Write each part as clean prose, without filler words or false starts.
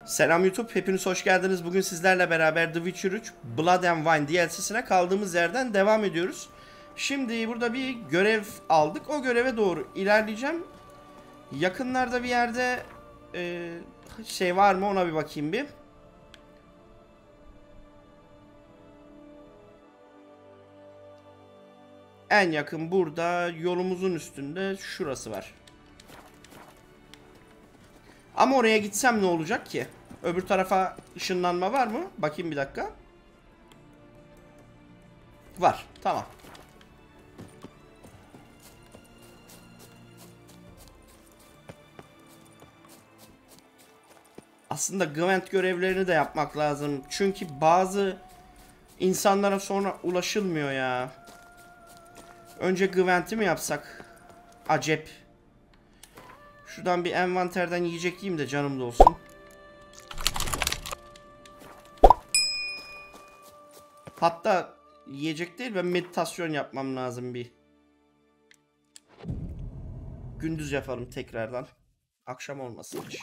Selam YouTube, hepiniz hoş geldiniz. Bugün sizlerle beraber The Witcher 3 Blood and Wine DLC'sine kaldığımız yerden devam ediyoruz. Şimdi burada bir görev aldık. O göreve doğru ilerleyeceğim. Yakınlarda bir yerde şey var mı ona bir bakayım bir. En yakın burada yolumuzun üstünde şurası var. Ama oraya gitsem ne olacak ki? Öbür tarafa ışınlanma var mı? Bakayım bir dakika. Var. Tamam. Aslında Gwent görevlerini de yapmak lazım. Çünkü bazı insanlara sonra ulaşılmıyor ya. Önce Gwent'i mi yapsak? Acep. Şuradan bir envanterden yiyecek yiyeyim de canım da olsun. Hatta yiyecek değil, ben meditasyon yapmam lazım bir. Gündüz yaparım tekrardan. Akşam olmasın hiç.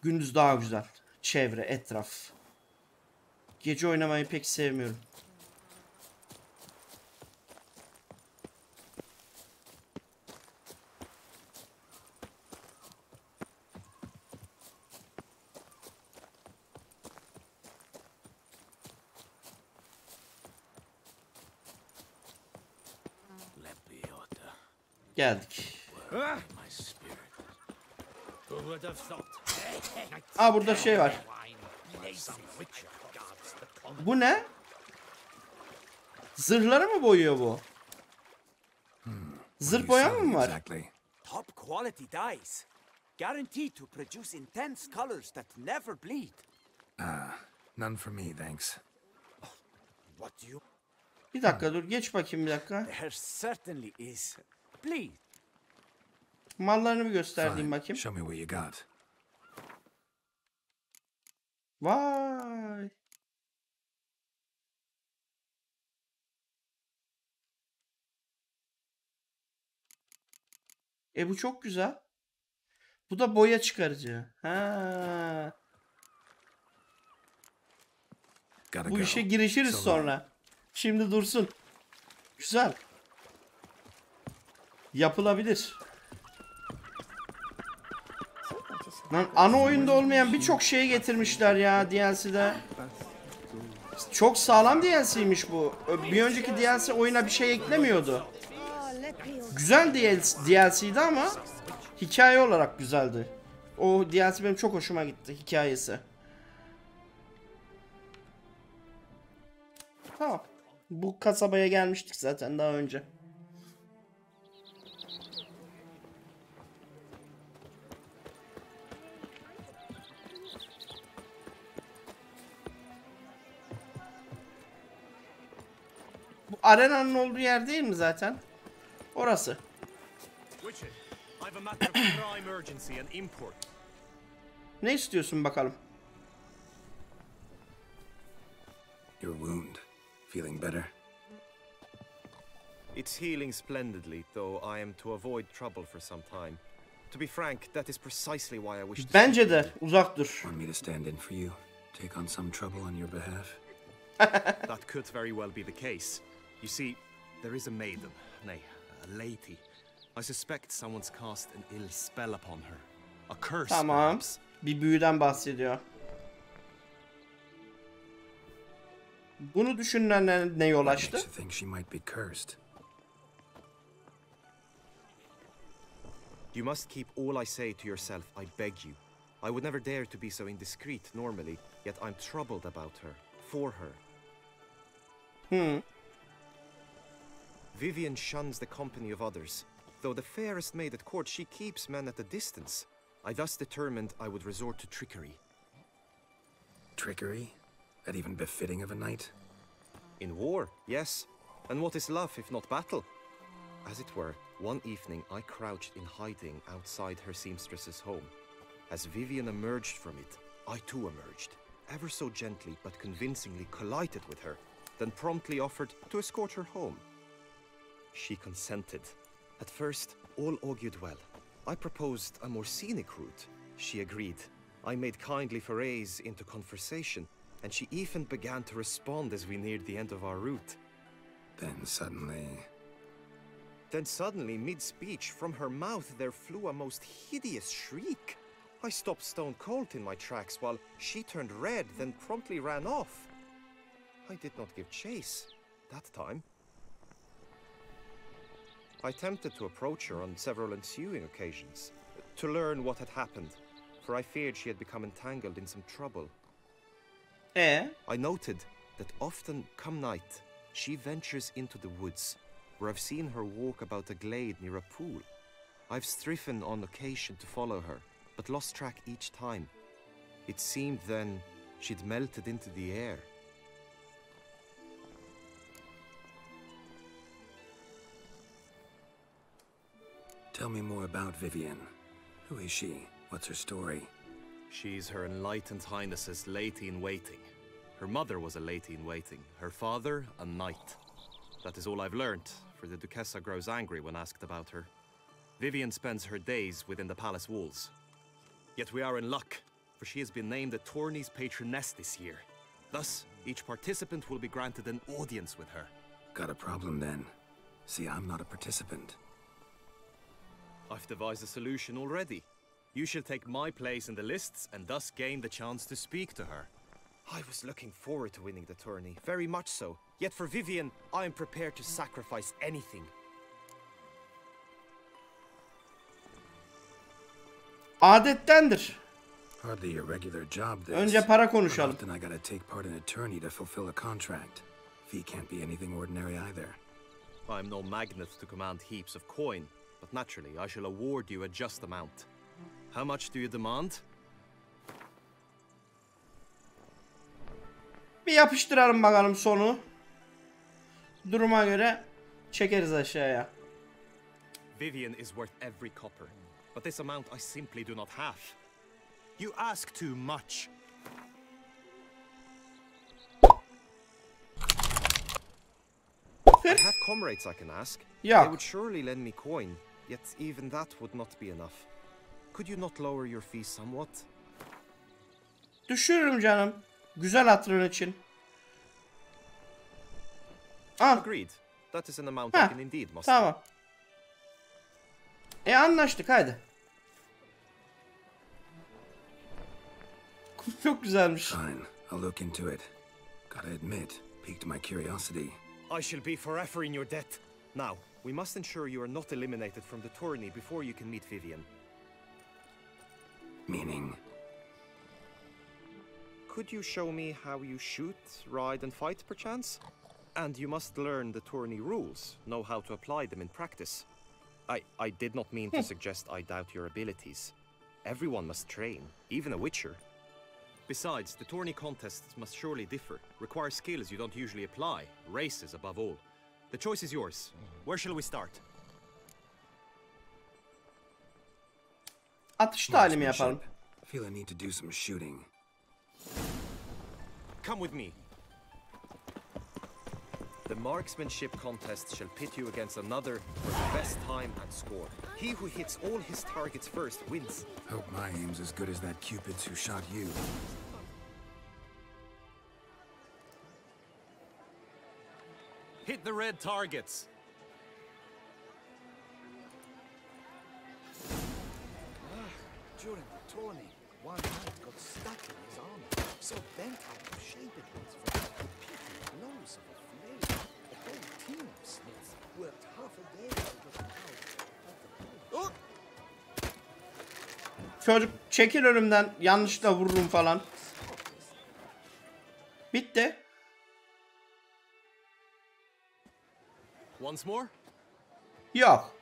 Gündüz daha güzel. Çevre, etraf. Gece oynamayı pek sevmiyorum. Geldik. Aa, burada şey var. Bu ne? Zırhları mı boyuyor bu? Zırh boya mı var? Top quality dyes, guaranteed to produce intense colors that never bleed. None for me, thanks. What do you? Bir dakika dur, geç bakayım bir dakika. There certainly is. Please. Mallarını bir göstereyim bakayım. Show me what you got. Vay. Bu çok güzel. Bu da boya çıkarıcı. Ha. Bu işe girişiriz sonra. Şimdi dursun. Güzel. Yapılabilir. Lan ana oyunda olmayan birçok şey getirmişler ya DLC'de. Çok sağlam DLC'ymiş bu. Bir önceki DLC oyuna bir şey eklemiyordu. Güzel DLC'ydi ama hikaye olarak güzeldi. O DLC benim çok hoşuma gitti, hikayesi. Tamam. Bu kasabaya gelmiştik zaten daha önce. Bu arenanın olduğu yer değil mi zaten? Orası. Ne istiyorsun bakalım? Your wound. Feeling better? It's healing splendidly, though I am to avoid trouble for some time. To be frank, that is precisely why I wish to... Bence de uzak dur. Want me to stand in for you? Take on some trouble on your behalf? That could very well be the case. You see, there is a maiden, nay, a lady. I suspect someone's cast an ill spell upon her. A curse, tamam. Perhaps. Bir büyüden bahsediyor. Bunu düşünenler ne yol açtı? You must keep all I say to yourself, I beg you. I would never dare to be so indiscreet normally, yet I'm troubled about her, for her. Vivian shuns the company of others. Though the fairest maid at court, she keeps men at a distance. I thus determined I would resort to trickery. Trickery? That even befitting of a knight? In war, yes. And what is love if not battle? As it were, one evening I crouched in hiding outside her seamstress's home. As Vivian emerged from it, I too emerged, ever so gently but convincingly collided with her, then promptly offered to escort her home. She consented. At first, all augured well. I proposed a more scenic route. She agreed. I made kindly forays into conversation, and she even began to respond as we neared the end of our route. Then suddenly, mid-speech, from her mouth there flew a most hideous shriek. I stopped stone cold in my tracks while she turned red, then promptly ran off. I did not give chase that time. I attempted to approach her on several ensuing occasions, to learn what had happened, for I feared she had become entangled in some trouble. I noted that often, come night, she ventures into the woods, where I've seen her walk about a glade near a pool. I've striven on occasion to follow her, but lost track each time. It seemed then she'd melted into the air. Tell me more about Vivienne. Who is she? What's her story? She's Her Enlightened Highness's lady-in-waiting. Her mother was a lady-in-waiting, her father a knight. That is all I've learnt, for the Duchessa grows angry when asked about her. Vivienne spends her days within the palace walls. Yet we are in luck, for she has been named the tourney's patroness this year. Thus, each participant will be granted an audience with her. Got a problem then. See, I'm not a participant. I've devised a solution already. You shall take my place in the lists and thus gain the chance to speak to her. I was looking forward to winning the tourney, very much so. Yet for Vivienne, I am prepared to sacrifice anything. Adettendir. Hardly a regular job this. Önce para konuşalım. Often I gotta take part in a tourney to fulfill a contract. Fee can't be anything ordinary either. I'm no magnet to command heaps of coin, but naturally I shall award you a just amount. How much do you demand? Bir yapıştıralım bakalım sonu. Duruma göre çekeriz aşağıya. Vivienne is worth every copper, but this amount I simply do not have. You ask too much. I have comrades I can ask. Yeah. They would surely lend me coin, yet even that would not be enough. Could you not lower your fees somewhat? Düşürürüm canım. Güzel hatırın için. Agreed. That is an amount I can indeed muster. Tamam. Anlaştık, haydi. Çok güzelmiş. Fine, I'll look into it. Gotta admit, piqued my curiosity. I shall be forever in your debt. Now, we must ensure you are not eliminated from the tourney before you can meet Vivienne. Meaning? Could you show me how you shoot, ride, and fight, perchance? And you must learn the tourney rules, know how to apply them in practice. I did not mean to suggest I doubt your abilities. Everyone must train, even a witcher. Besides, the tourney contests must surely differ, require skills you don't usually apply, races above all. The choice is yours. Where shall we start? Atış talimi yapalım. I feel I need to do some shooting. Come with me. The marksmanship contest shall pit you against another for the best time and score. He who hits all his targets first wins. Hope my aim's as good as that Cupid's who shot you. Hit the red targets. During the tourney, one knight got stuck in his armor, so bent out of shape it was from the repeated blows of a flame. The whole team of smiths worked half a day to get out of the Çocuk çekil önümden, yanlışlıkla vururum falan. Bitti. Once more? Yok.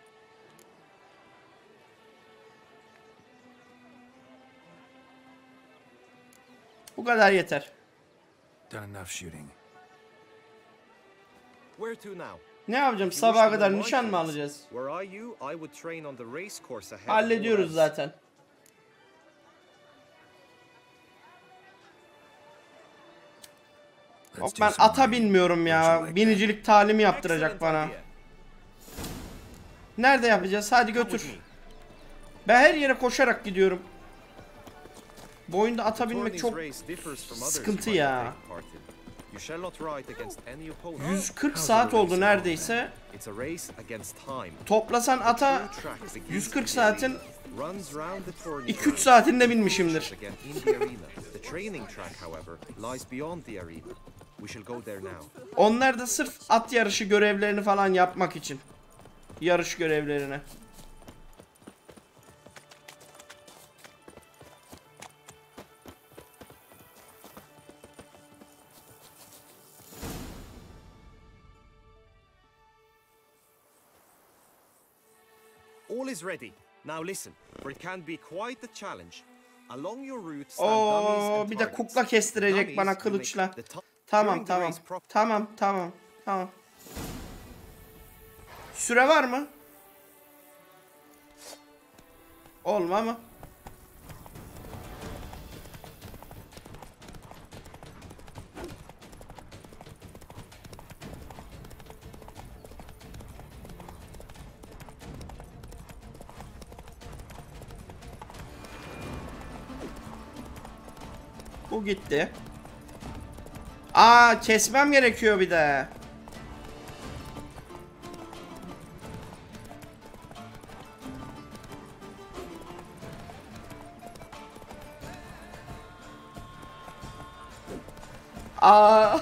Bu kadar yeter. Done enough shooting. Where to now? Ne yapacağım? Sabaha kadar nişan mı alacağız? Were I you, I would train on the race course ahead. Hallediyoruz zaten. Yok, ben ata binmiyorum ya. Binicilik talimi yaptıracak bana. Nerede yapacağız? Hadi götür. Ben her yere koşarak gidiyorum. Bu oyunda ata binmek çok sıkıntı ya. 140 saat oldu neredeyse. Toplasan ata 140 saatin 2-3 saatinde binmişimdir. Onlar da sırf at yarışı görevlerini falan yapmak için. Yarış görevlerini. All is ready. Now listen, for it can be quite the challenge. Along your route Oo, bir de kukla kestirecek bana kılıçla. Tamam. Süre var mı? Olma mı? Bu gitti. Aa, kesmem gerekiyor bir de. Aa.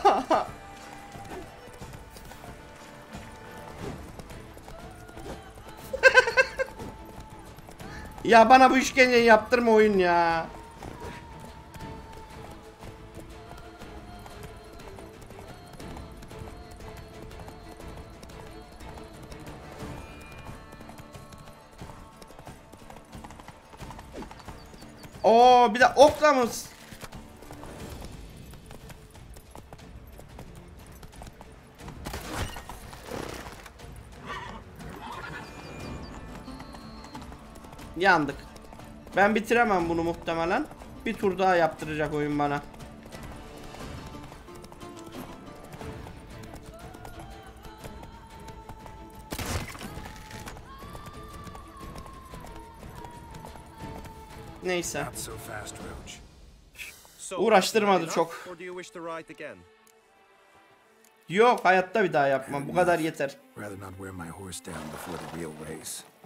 Ya bana bu işkenceyi yaptırma oyun ya. Oo, bir de okla mı? Yandık. Ben bitiremem bunu muhtemelen. Bir tur daha yaptıracak oyun bana. Neyse. Uğraştırmadı çok. Yok, hayatta bir daha yapmam. Bu kadar yeter.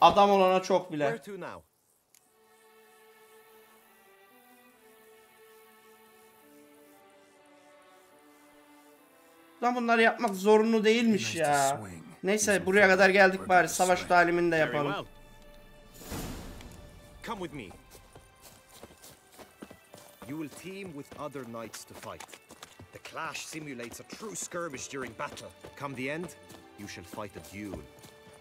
Adam olana çok bile. Lan bunları yapmak zorunlu değilmiş ya. Neyse, buraya kadar geldik, bari savaş talimini de yapalım. Come with me. You will team with other knights to fight. The clash simulates a true skirmish during battle. Come the end, you shall fight a duel.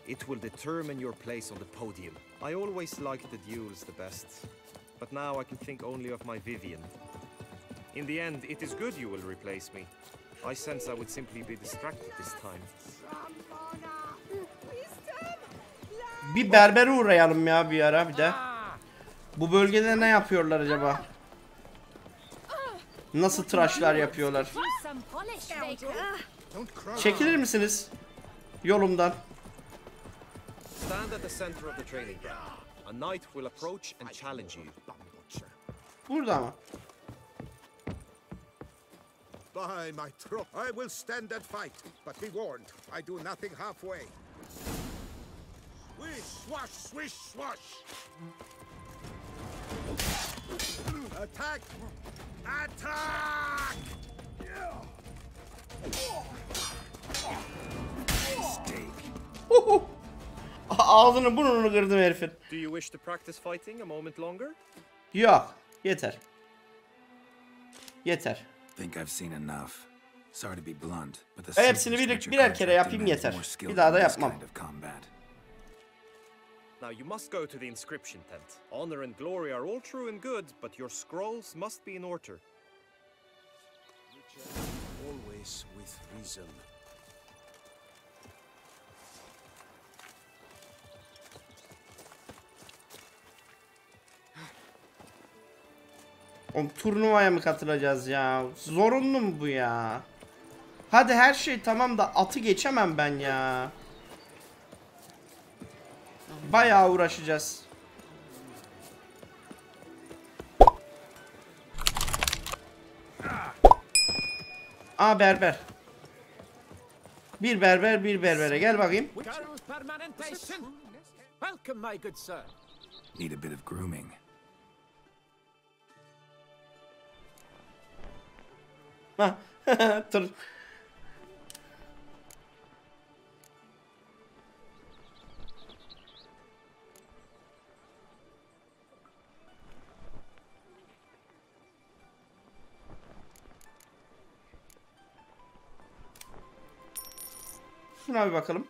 It will determine your place on the podium. I always liked the duels the best, but now I can think only of my Vivian. In the end, it is good you will replace me. I sense I would simply be distracted this time. Bir berbere uğrayalım ya bir ara bir de. Bu bölgede ne yapıyorlar acaba? Nasıl tıraşlar yapıyorlar? Çekilir misiniz yolumdan? Stand at the center of the training ground. A knight will approach and challenge you. Burada mı? By my troth, I will stand and fight, but be warned, I do nothing halfway. Swish, swash, swish, swash. Attack! Attack! Ağzını burnunu kırdım herifin. Do you wish to practice fighting a moment longer? Yok, yeter. Yeter. Hepsini birer kere yapayım yeter. Bir daha da yapmam. Now you must go to the inscription tent. Honor and glory are all true and good, but your scrolls must be in order. Always with reason. Oğlum, turnuvaya mı katılacağız ya? Zorunlu mu bu ya? Hadi her şey tamam da atı geçemem ben ya. Bayağı uğraşacağız. Aa, berber. Bir berber bir berbere. Gel bakayım. Welcome, my good sir. Need a bit of grooming. Ha. Dur. Şuna bir bakalım.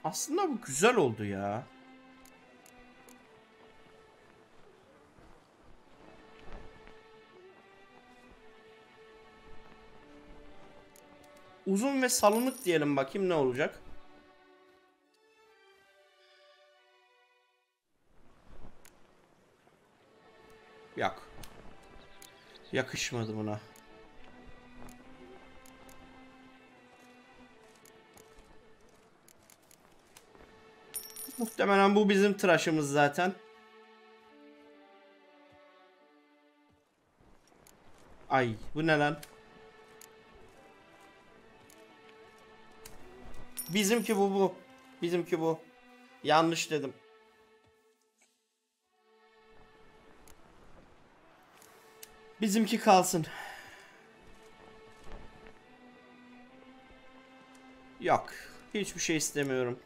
Aslında bu güzel oldu ya. Uzun ve salınık diyelim, bakayım ne olacak. Yok. Yakışmadı buna. Muhtemelen bu bizim tıraşımız zaten. Ay, bu ne lan? Bizimki bu. Bizimki bu. Yanlış dedim. Bizimki kalsın. Yok. Hiçbir şey istemiyorum.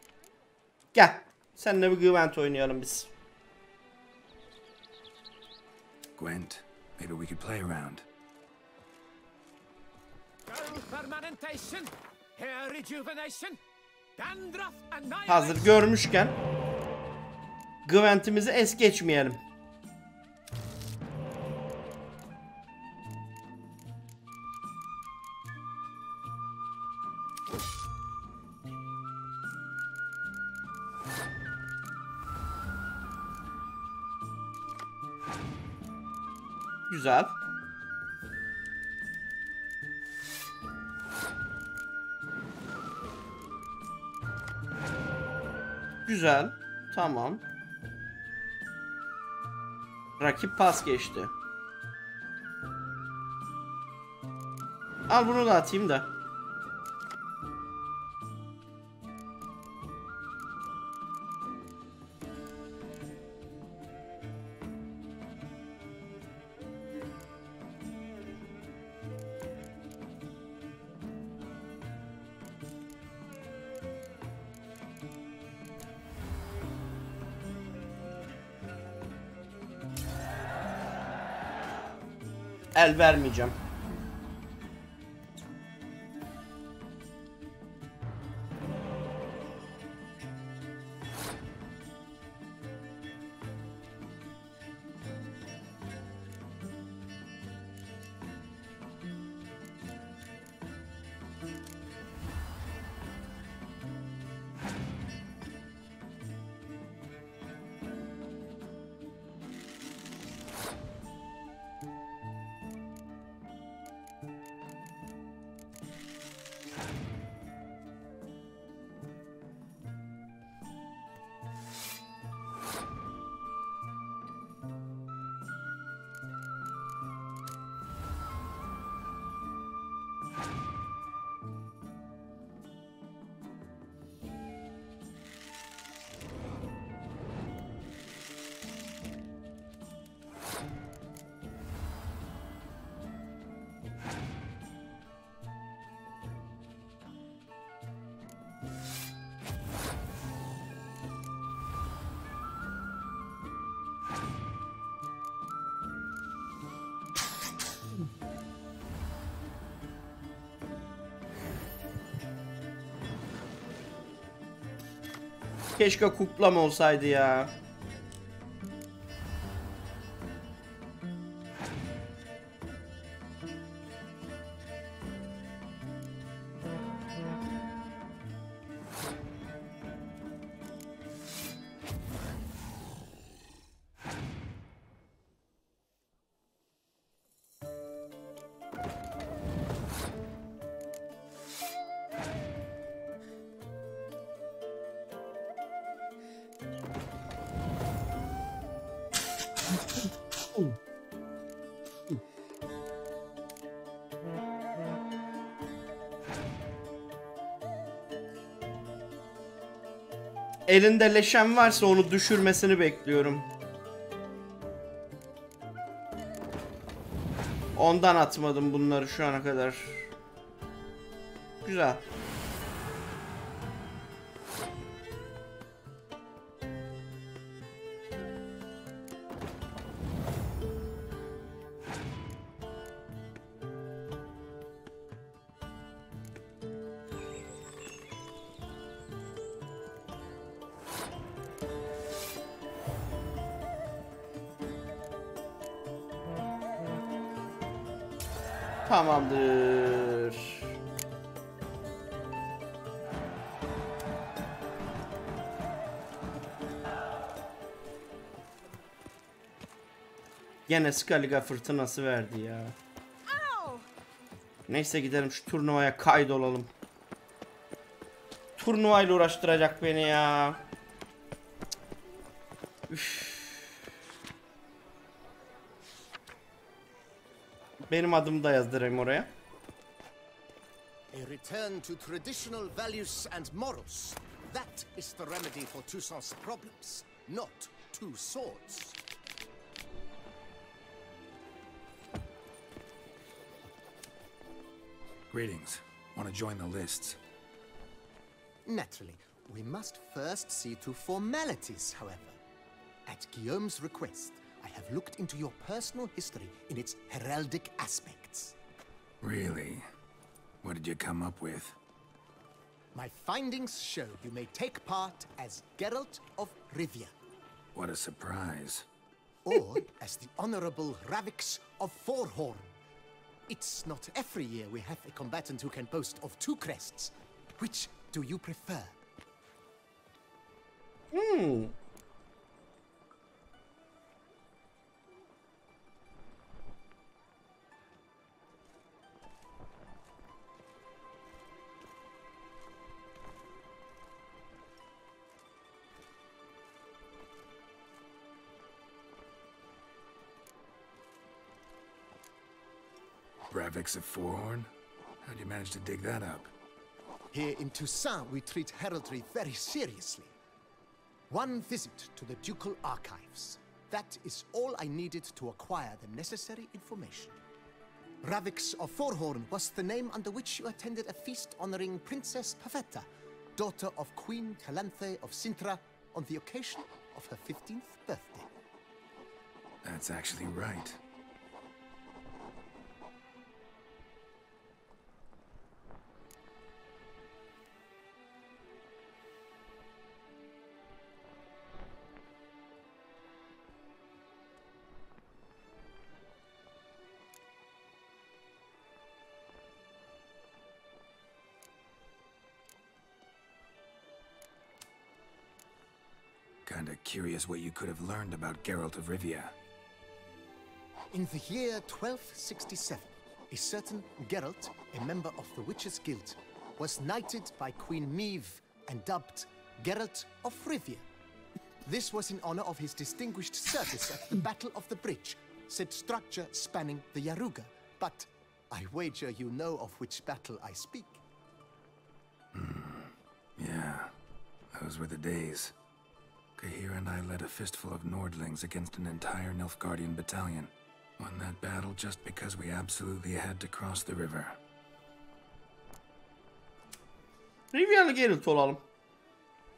Gel. Seninle bir Gwent oynayalım biz. Gwent, maybe we could play around. Hazır görmüşken Gwent'imizi es geçmeyelim. Güzel. Güzel. Tamam. Rakip pas geçti. Al bunu da atayım da. El vermeyeceğim. Keşke kuklam olsaydı ya. elinde leşen varsa onu düşürmesini bekliyorum. Ondan atmadım bunları şu ana kadar. Güzel. Tamamdır. Gene Skaliga fırtınası verdi ya. Neyse gidelim şu turnuvaya kaydolalım. Turnuvayla uğraştıracak beni ya. Üff. Benim adımı da yazdırayım oraya. A return to traditional values and morals. That is the remedy for Toussaint's problems, not two swords. Greetings. Want to join the lists? Naturally, we must first see to formalities, however. At Guillaume's request, I have looked into your personal history in its heraldic aspects. Really? What did you come up with? My findings show you may take part as Geralt of Rivia, What a surprise. or as the Honorable Ravix of Forhorn. It's not every year we have a combatant who can boast of two crests. Which do you prefer? Ravix of Forhorn? How'd you manage to dig that up? Here in Toussaint, we treat heraldry very seriously. One visit to the Ducal Archives. That is all I needed to acquire the necessary information. Ravix of Forhorn was the name under which you attended a feast honoring Princess Pavetta, daughter of Queen Calanthe of Sintra, on the occasion of her 15th birthday. That's actually right. Kinda curious what you could have learned about Geralt of Rivia. In the year 1267, a certain Geralt, a member of the Witches' Guild, was knighted by Queen Meve and dubbed Geralt of Rivia. This was in honor of his distinguished service at the Battle of the Bridge, said structure spanning the Yaruga. But I wager you know of which battle I speak. Yeah, those were the days. Kahir and I led a fistful of Nordlings against an entire Nilfgaardian battalion. Won that battle just because we absolutely had to cross the river. Rivia'lı Geralt olalım.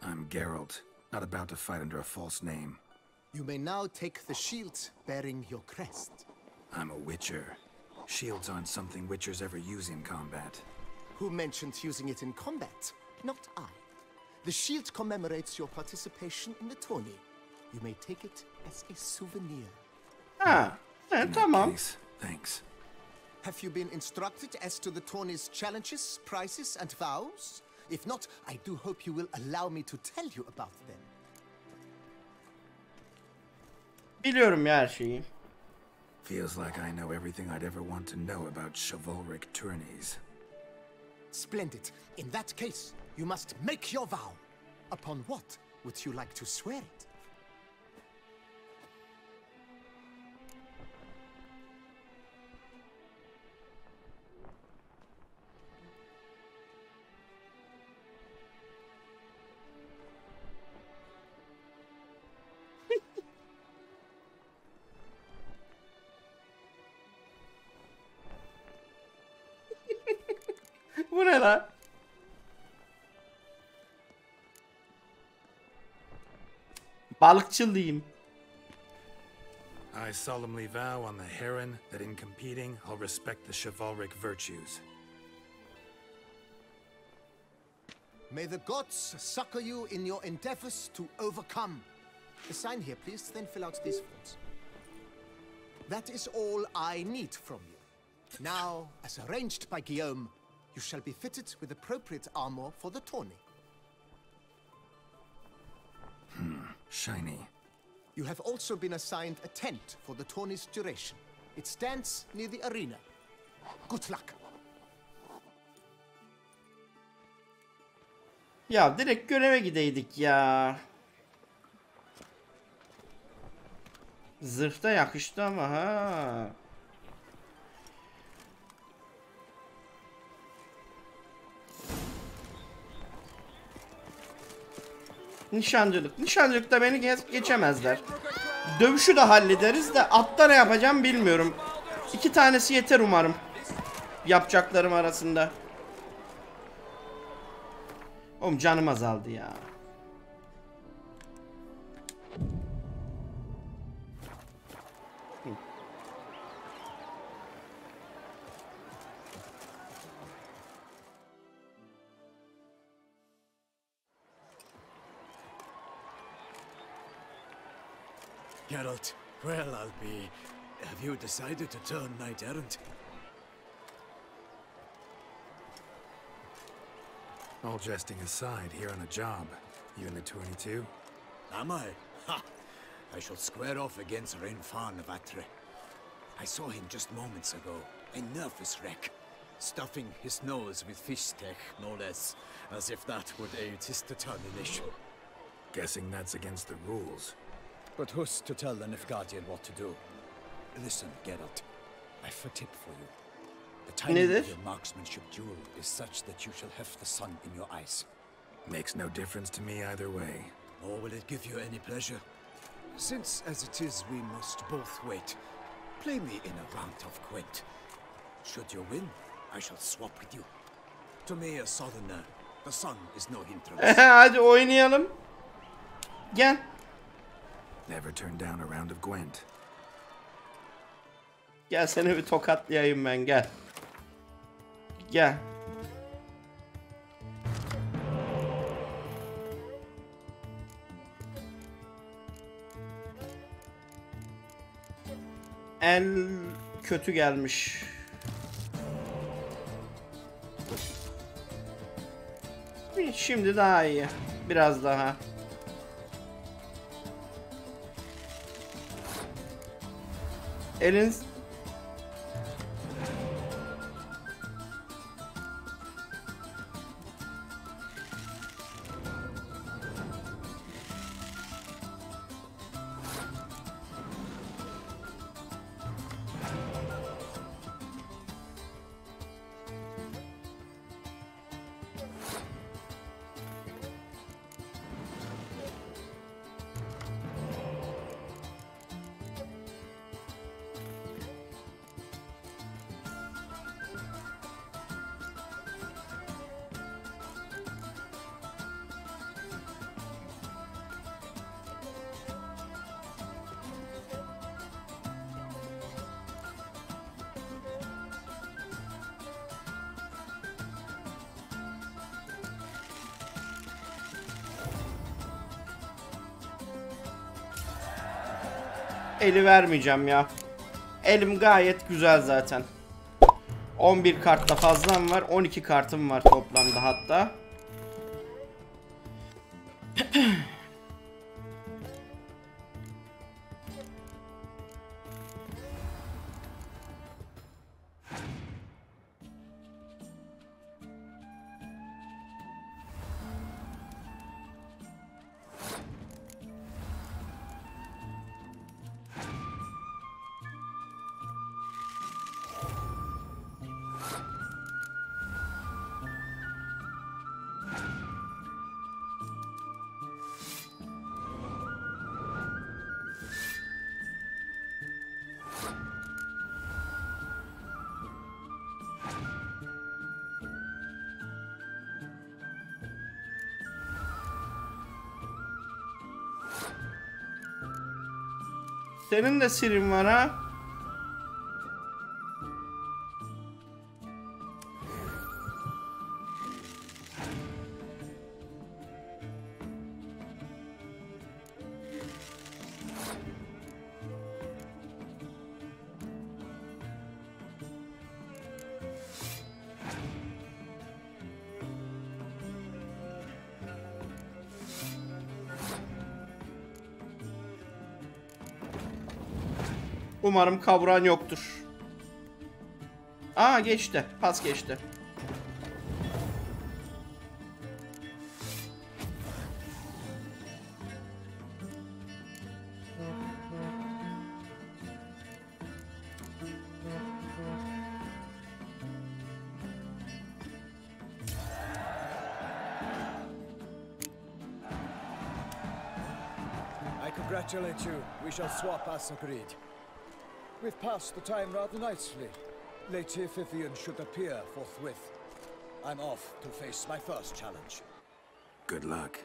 I'm Geralt, not about to fight under a false name. You may now take the shield bearing your crest. I'm a Witcher. Shields aren't something Witchers ever use in combat. Who mentioned using it in combat? Not I. The shield commemorates your participation in the tourney. You may take it as a souvenir. Ha, In that tamam. case, thanks. Have you been instructed as to the tourney's challenges, prizes, and vows? If not, I do hope you will allow me to tell you about them. Biliyorum ya her şeyi. Feels like I know everything I'd ever want to know about chivalric tourneys. Splendid. In that case, you must make your vow. Upon what would you like to swear it? Bu ne lan? Balıkçılıyım. I solemnly vow on the heron that in competing I'll respect the chivalric virtues. May the gods succor you in your endeavors to overcome. Sign here, please, then fill out these forms. That is all I need from you. Now, as arranged by Guillaume, you shall be fitted with appropriate armor for the tourney. Shiny. You have also been assigned a tent for the tourney's duration. It stands near the arena. Good luck. Ya direkt göreve gideydik ya. Zırhta yakıştı ama ha. Nişancılık. Nişancılıkta beni geçemezler. Dövüşü de hallederiz de atta ne yapacağım bilmiyorum. 2 tanesi yeter umarım. Yapacaklarım arasında. Oğlum canım azaldı ya. Geralt, well, I'll be... Have you decided to turn knight errant? All jesting aside, here on a job. You in the 22? Am I? Ha! I shall square off against Renfan of Atre. I saw him just moments ago. A nervous wreck. Stuffing his nose with fish steak, no less. As if that would aid his determination. Guessing that's against the rules. But who's to tell the Nilfgaardian what to do? Listen, Geralt. I've a tip for you. The timing of your marksmanship duel is such that you shall have the sun in your eyes. Makes no difference to me either way. Nor will it give you any pleasure. Since, as it is, we must both wait, play me in a round of Gwent. Should you win, I shall swap with you. To me, a southerner, the sun is no hindrance. Hadi oynayalım. Gel. Never turned down a round of Gwent. Gel seni bir tokatlayayım ben, gel. Gel. El kötü gelmiş. Şimdi daha iyi. Biraz daha. Elin eli vermeyeceğim ya. Elim gayet güzel zaten. 11 kartla fazlam var. 12 kartım var toplamda hatta. Senin de sirin var ha. Umarım kavuran yoktur. Aa geçti. Pas geçti. I congratulate you. We shall swap as agreed. We've passed the time rather nicely. Lady Vivian should appear forthwith. I'm off to face my first challenge. Good luck.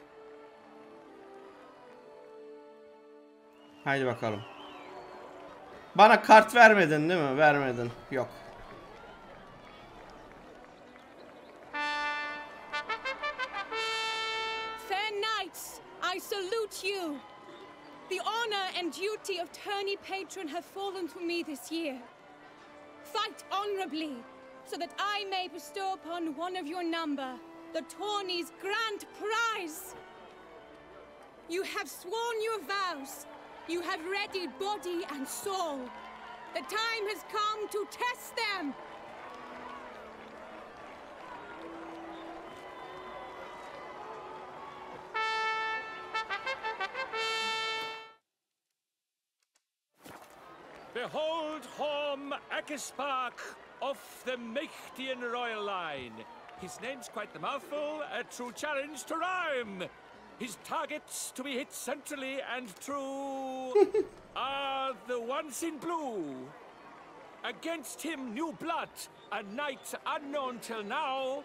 Haydi bakalım. Bana kart vermedin değil mi? Vermedin. Yok. Fair knights, I salute you. The honor and duty of tourney patron have fallen to me this year. Fight honorably, so that I may bestow upon one of your number the tourney's grand prize. You have sworn your vows. You have readied body and soul. The time has come to test them. Behold Horm Akespark of the Mächtigen Royal Line. His name's quite the mouthful, a true challenge to rhyme. His targets to be hit centrally and true are the ones in blue. Against him new blood, a knight unknown till now.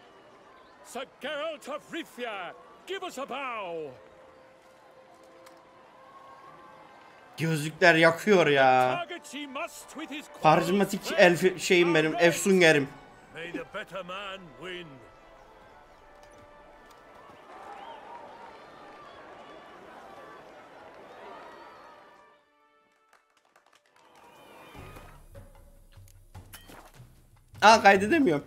Sir Geralt of Rivia, give us a bow. Gözlükler yakıyor ya. Karizmatik elf şeyim benim, efsungerim. May the better man win. Aa kaydedemiyorum.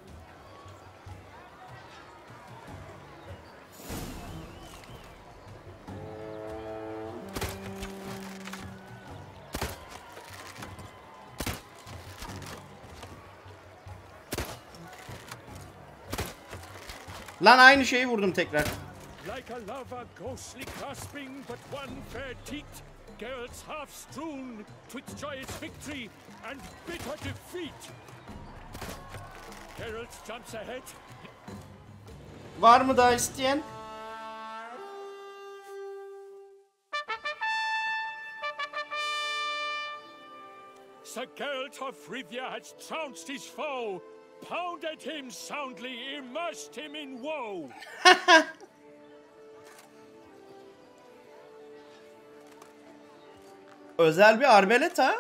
Lan aynı şeyi vurdum tekrar. Like a lover ghostly clasping but one fair teat, Geralt's half strewn twixt joyous victory and bitter defeat. Geralt jumps ahead. Var mı daha isteyen? Sir Geralt of Rivia has trounced his foe, pounded him soundly, immersed him in woe. Özel bir arbelet ha?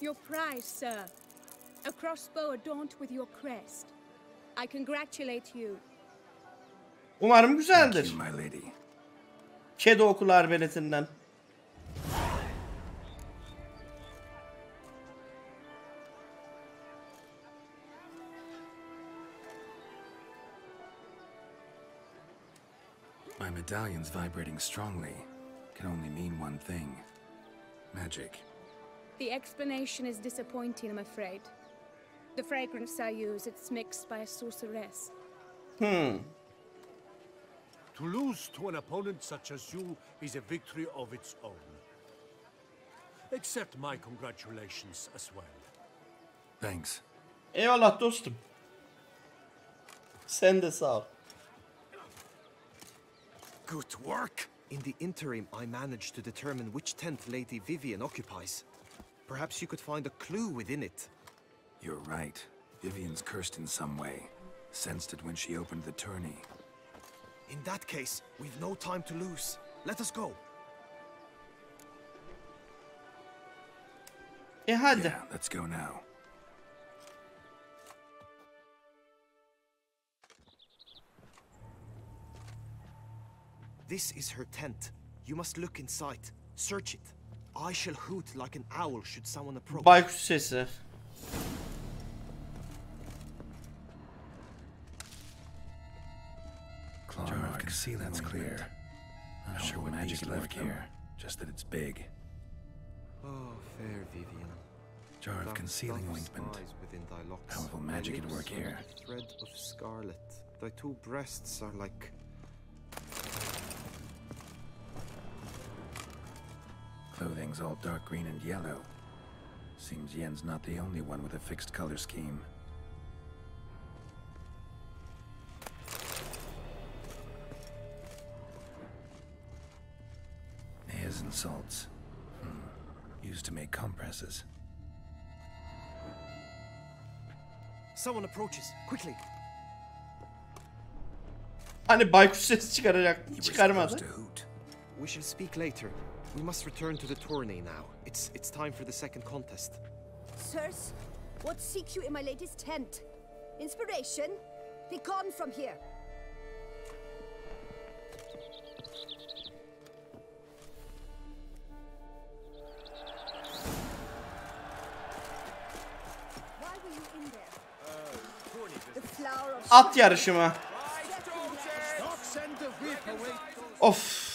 Your prize, sir. A crossbow adorned with your crest. I congratulate you. Umarım güzeldir. Thank you, my lady. Kedi okulu arbeletinden. My medallion's vibrating strongly. Can only mean one thing. Magic. The explanation is disappointing, I'm afraid. The fragrance I use, it's mixed by a sorceress. To lose to an opponent such as you is a victory of its own. Accept my congratulations as well. Thanks. Eyvallah dostum. Sen de sağ ol. Good work! In the interim, I managed to determine which tent Lady Vivian occupies. Perhaps you could find a clue within it. You're right. Vivian's cursed in some way. Sensed it when she opened the tourney. In that case, we've no time to lose. Let us go. Hadi. Yeah, let's go now. This is her tent. You must look inside. Search it. I shall hoot like an owl should someone approach. Baykuş sesi. Jar, I can see that's clear. Not sure what magic left here, just that it's big. Oh, fair Vivian. Jar of concealing ointment. Powerful magic at work here. Thread of scarlet. Thy two breasts are like... Clothing's all dark green and yellow. Seems Yen's not the only one with a fixed color scheme. Hairs and salts. Used to make compresses. Someone approaches. Quickly. Hani baykuş sesi çıkaracak, çıkarmadı. We shall speak later. We must return to the tourney now. It's time for the second contest. Sirs, what seek you in my lady's tent? Inspiration? Be gone from here. Why were you in there? The flower of At yarışı mı? Of.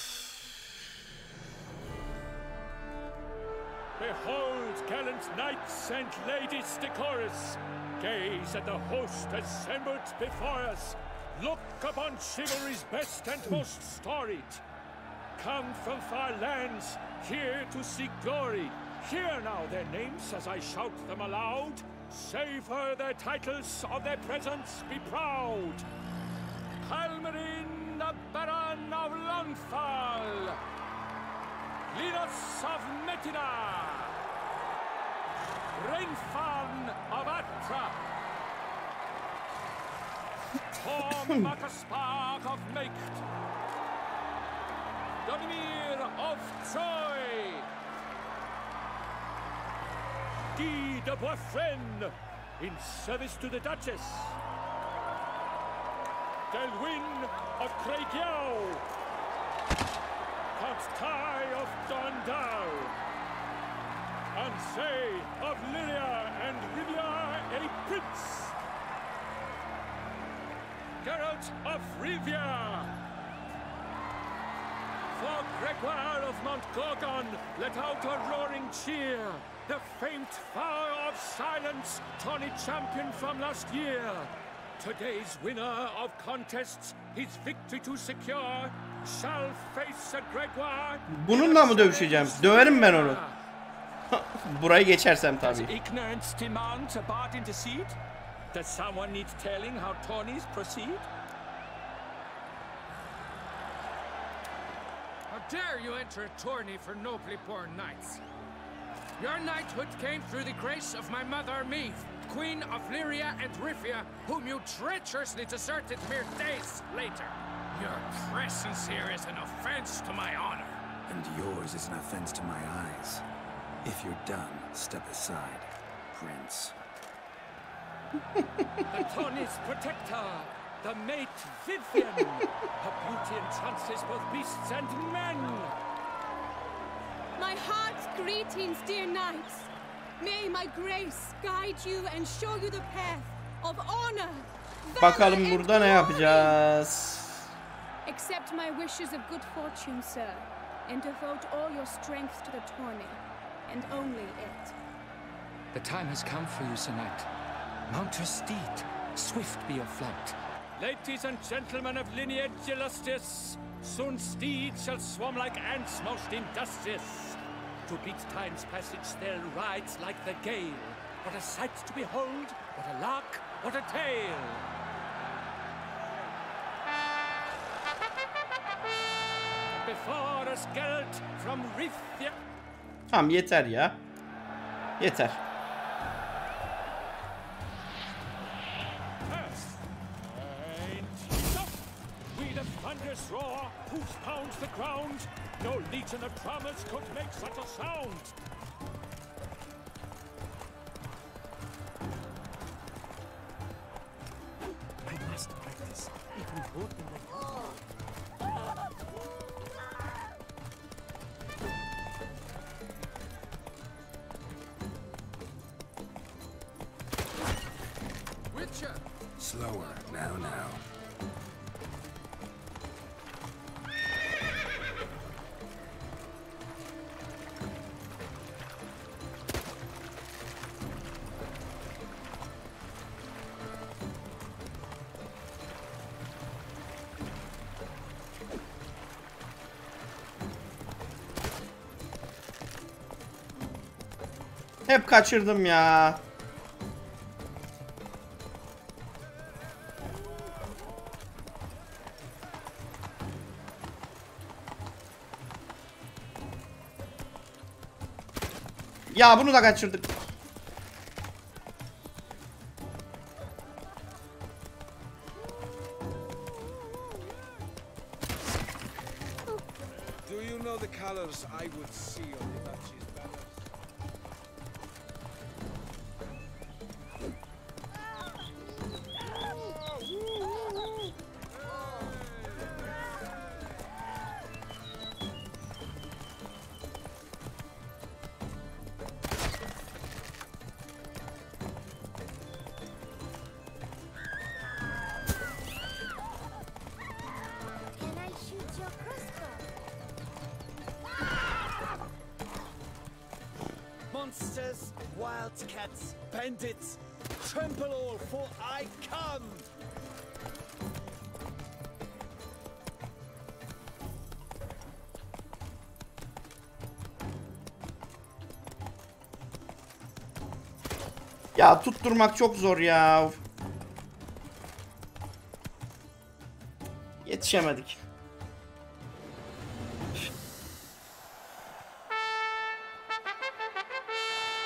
Behold, gallant knights and ladies decorous, gaze at the host assembled before us. Look upon chivalry's best and most storied. Come from far lands, here to seek glory. Hear now their names as I shout them aloud. Savor their titles, of their presence be proud. Halmarin, the Baron of Lonfall. Linus of Metina, Rainfarn of Atra, Tom Makaspark of Meikt, Donimir of Troy, Guy de Boisfren in service to the Duchess, Delwyn of Craigiau, Count Ty of Dondal, Ansay of Lyria and Rivia a prince, Geralt of Rivia, for Gregoire of Montgorgon let out a roaring cheer, the famed fire of silence, tourney champion from last year. Today's winner of contests, his victory to secure, shall face a Gregoire. Bununla mı dövüşeceğim? Döverim ben onu. Burayı geçersem tabii. Ignorance demands a bard intercede? Does someone need telling how tourneys proceed? How dare you enter a tourney for nobly born knights? Your knighthood came through the grace of my mother Meath, Queen of Lyria and Rivia, whom you treacherously deserted mere days later. Your presence here is an offense to my honor. And yours is an offense to my eyes. If you're done, step aside, Prince. The tourney's protector, the mate Vivian. Her beauty entrances both beasts and men. My heart's greetings, dear knights. May my grace guide you and show you the path of honor. Bakalım burada ne yapacağız? Accept my wishes of good fortune, sir, and devote all your strength to the tourney, and only it. The time has come for you, Sir Knight. Mount your steed. Swift be your flight. Ladies and gentlemen of lineage illustrious, soon steeds shall swarm like ants most industrious. To beat time's passage they'll ride like the gale. What a sight to behold, what a lark, what a tale. Before us Geralt from Rivia. Tamam yeter ya. Yeter. We the thunderous roar, whose pounds the ground. No legion of drummers could make such a sound. Slower, now. Hep kaçırdım ya. Ya bunu da kaçırdık. Do you know the colors I would see on the Duchy's banners? Monsters, wildcats, bandits, trample all, for I come! Ya tutturmak çok zor ya. Yetişemedik.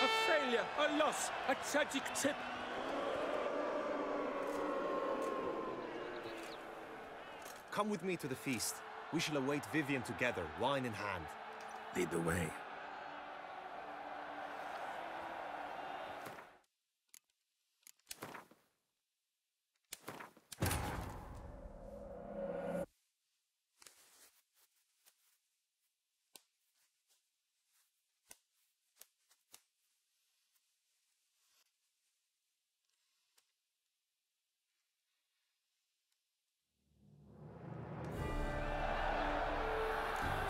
A failure, a loss, a tragic trip. Come with me to the feast. We shall await Vivian together, wine in hand. Lead the way.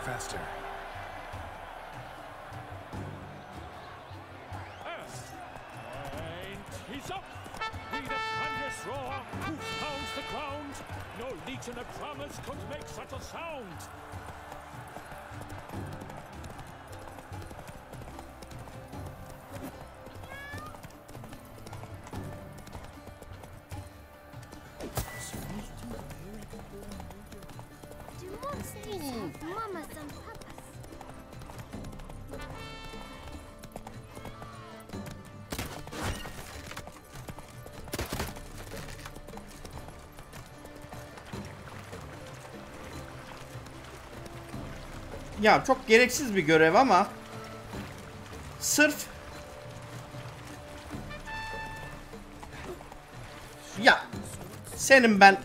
Faster. And he's up. Heed a thunderous roar. Who pounds the ground? No legion of drummers could make such a sound. Do monsters have mamas and papas? Ya çok gereksiz bir görev ama sırf ya senin ben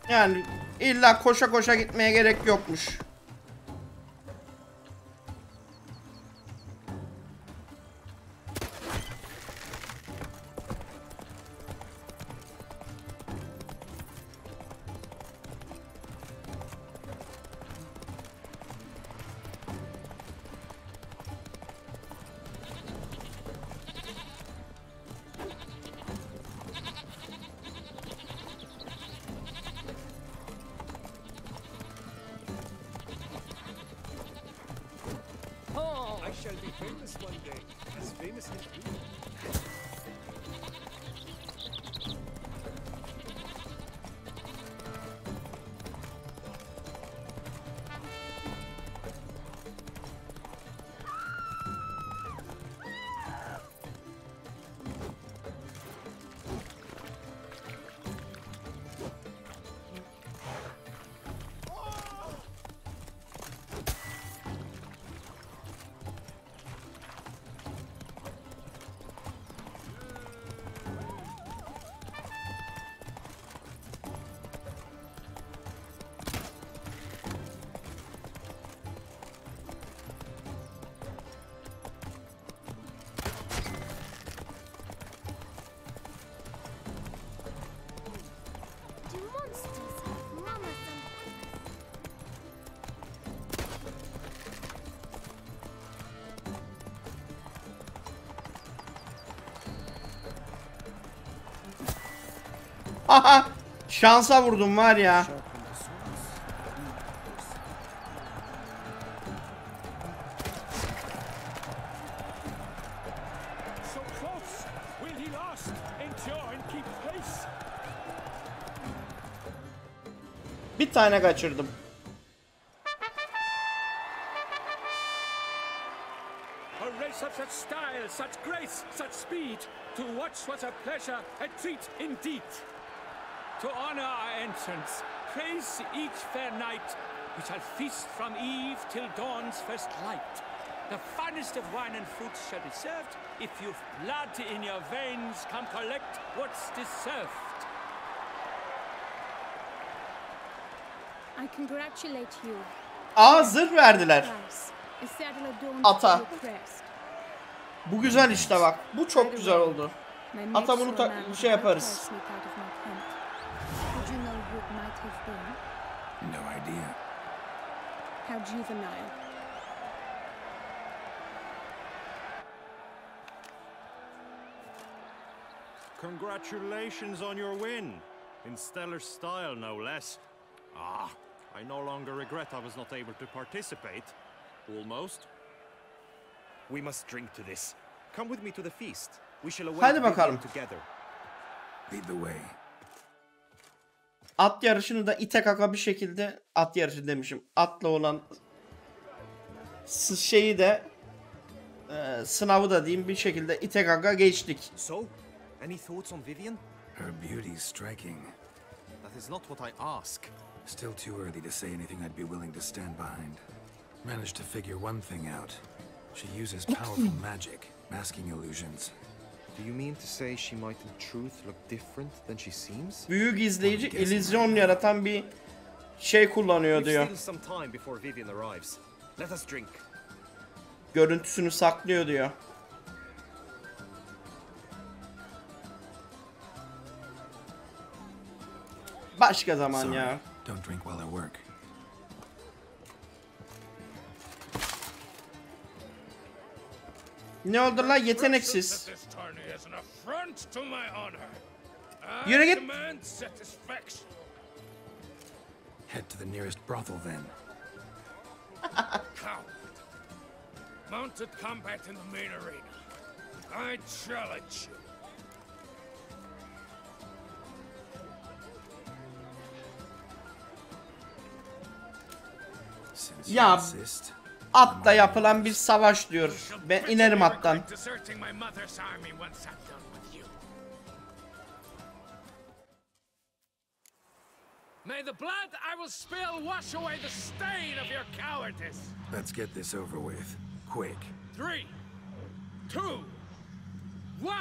yani İlla koşa koşa gitmeye gerek yokmuş. I shall be famous one day, as famous as you. Do monsters have mamas and Haha. Şansa vurdum var ya. So close! Will he last? Endure and keep pace! Bir tane kaçırdım. A race of such style, such grace, such speed. To watch was a pleasure, a treat indeed. To honor our entrance, praise each fair night. We shall feast from eve till dawn's first light. The finest of wine and fruits shall be served. If you've blood in your veins, come collect what's deserved. I congratulate you. Aa, zırh verdiler. Price. A saddle adorned Ata. with your crest. Bu güzel işte bak. Bu çok güzel oldu. My Ata mates bunu saw a man şey who yaparız. sneak out of my tent. Would you know who it might have been? No idea. How juvenile. Congratulations on your win. In stellar style, no less. Ah, I no longer regret I was not able to participate. Almost. We must drink to this. Come with me to the feast. We shall await Hadi bakalım. together. Lead the way. At yarışını da ite kaka bir şekilde, at yarışı demişim, atla olan şeyi de sınavı da diyeyim, bir şekilde ite kaka geçtik. So, any thoughts on Vivian? Her beauty is striking. That is not what I ask. Still too early to say anything I'd be willing to stand behind. Managed to figure one thing out. She uses powerful magic, masking illusions. Do you mean to say she might in truth look different than she seems? Büyü gizleyici, illüzyon yaratan bir şey kullanıyor diyor. Still some time before Vivian arrives. Let us drink. Görüntüsünü saklıyor diyor. Başka zaman Sorry, ya. don't drink while I work. Ne oldu lan, yeteneksiz. Yürü git. Head to the nearest brothel then. Coward. Mounted combat in the main arena. I challenge you. Since Ya you insist. atla yapılan bir savaş diyor. Ben inerim attan. May the blood I will spill wash away the stain of your cowardice. Let's get this over with. Quick. 3, 2, 1.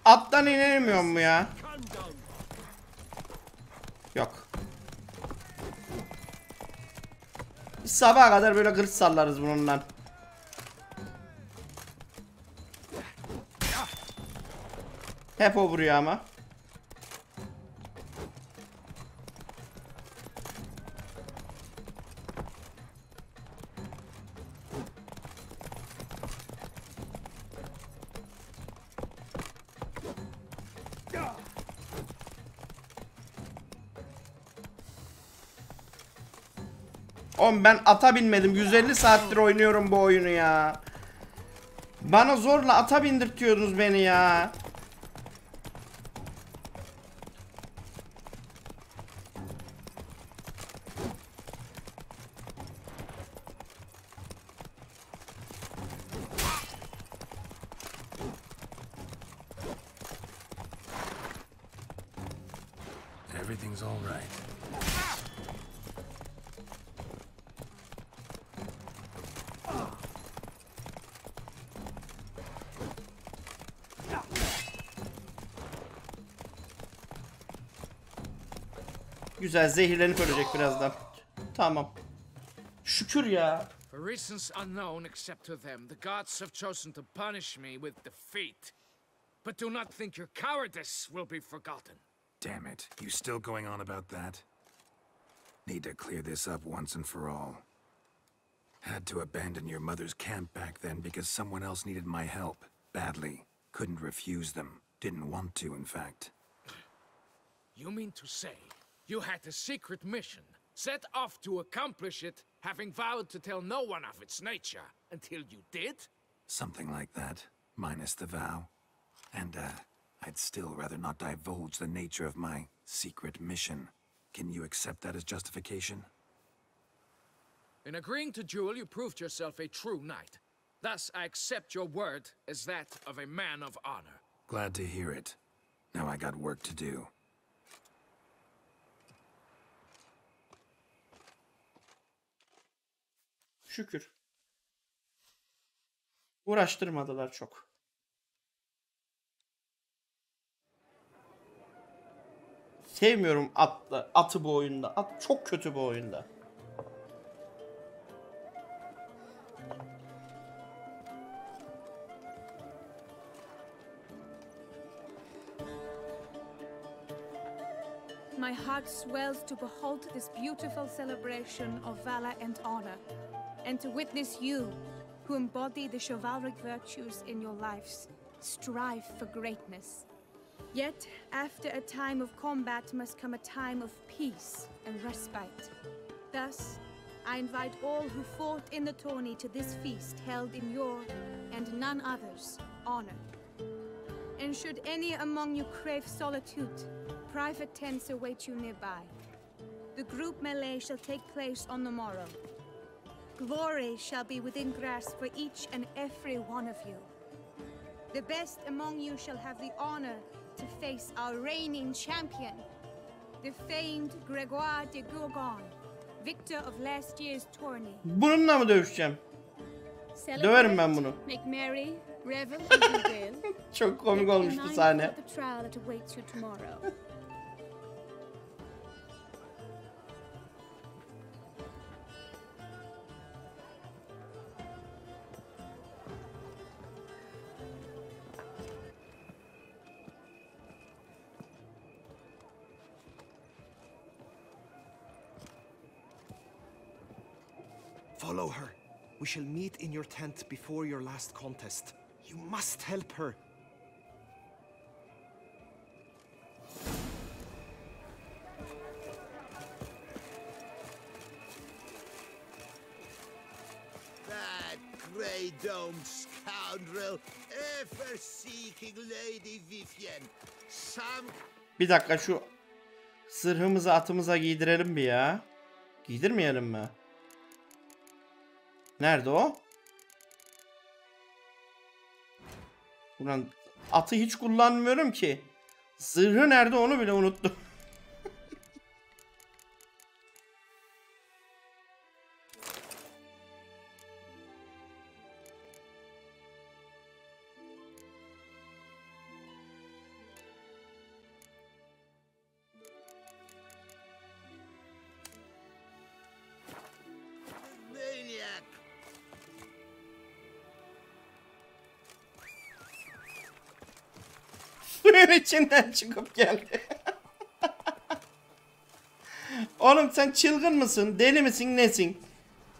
Attan inemiyor mu ya? Yok. Biz sabaha kadar böyle kılıç sallarız bununla. Hep o vuruyor ama. Oğlum ben ata binmedim. 150 saattir oynuyorum bu oyunu ya. Bana zorla ata bindirtiyordunuz beni ya. Everything's all right. Güzel, zehirlenip ölecek birazdan. Tamam. Şükür ya. For reasons unknown except to them, the gods have chosen to punish me with defeat. But do not think your cowardice will be forgotten. Damn it. You still going on about that? Need to clear this up once and for all. Had to abandon your mother's camp back then because someone else needed my help. Badly. Couldn't refuse them. Didn't want to, in fact. You mean to say you had a secret mission, set off to accomplish it, having vowed to tell no one of its nature, until you did? Something like that, minus the vow. And, I'd still rather not divulge the nature of my secret mission. Can you accept that as justification? In agreeing to duel, you proved yourself a true knight. Thus, I accept your word as that of a man of honor. Glad to hear it. Now I got work to do. Şükür. Uğraştırmadılar çok. Sevmiyorum atı bu oyunda. At çok kötü bu oyunda. My heart swells to behold this beautiful celebration of valor and honor, and to witness you, who embody the chivalric virtues in your lives, strive for greatness. Yet, after a time of combat must come a time of peace and respite. Thus, I invite all who fought in the tourney to this feast held in your, and none other's, honor. And should any among you crave solitude, private tents await you nearby. The group melee shall take place on the morrow. Glory shall be within grasp for each and every one of you. The best among you shall have the honor to face our reigning champion, the famed Gregoire de Gourgon, victor of last year's tourney. Bununla mı dövüşeceğim? Döverim ben bunu. Make merry, revel as you will. Çok komik olmuştu sahne. The trial that awaits you tomorrow. Follow her. We shall meet in your tent before your last contest. You must help her. That grey-domed scoundrel, ever-seeking Lady Vivienne. Some... Bir dakika, şu zırhımızı atımıza giydirelim bir ya. Giydirmeyelim mi? Nerede o? Ulan atı hiç kullanmıyorum ki. Zırhı nerede onu bile unuttum. Suyun içinden çıkıp geldi. Oğlum sen çılgın mısın? Deli misin? Nesin?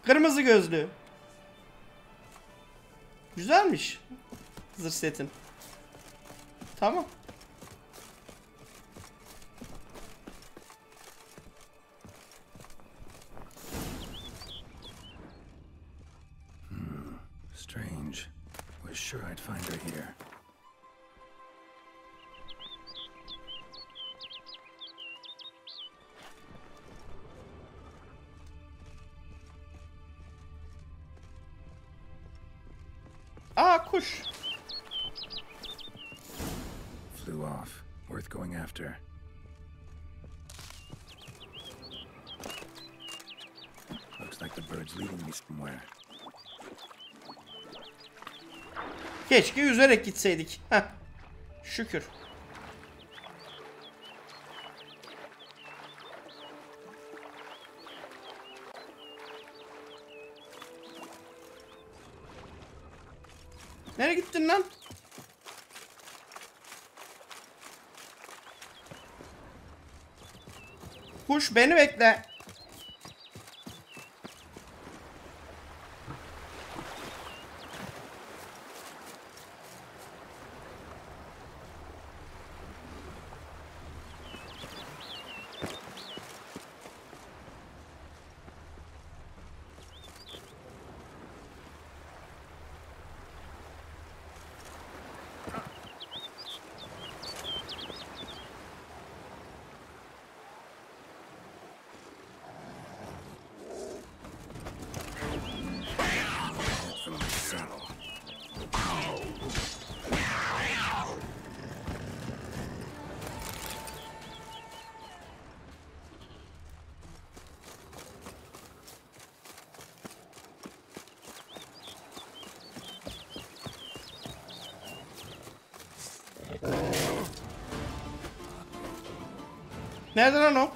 Kırmızı gözlü. Güzelmiş. Zırh setin. Tamam. Strange. Was sure I'd find her here. Aa, kuş. Flew off. Worth going after. Looks like the bird's leading me somewhere. Keşke yüzerek gitseydik. Heh. Şükür. Nereye gittin lan? Kuş beni bekle. Nerede lan o?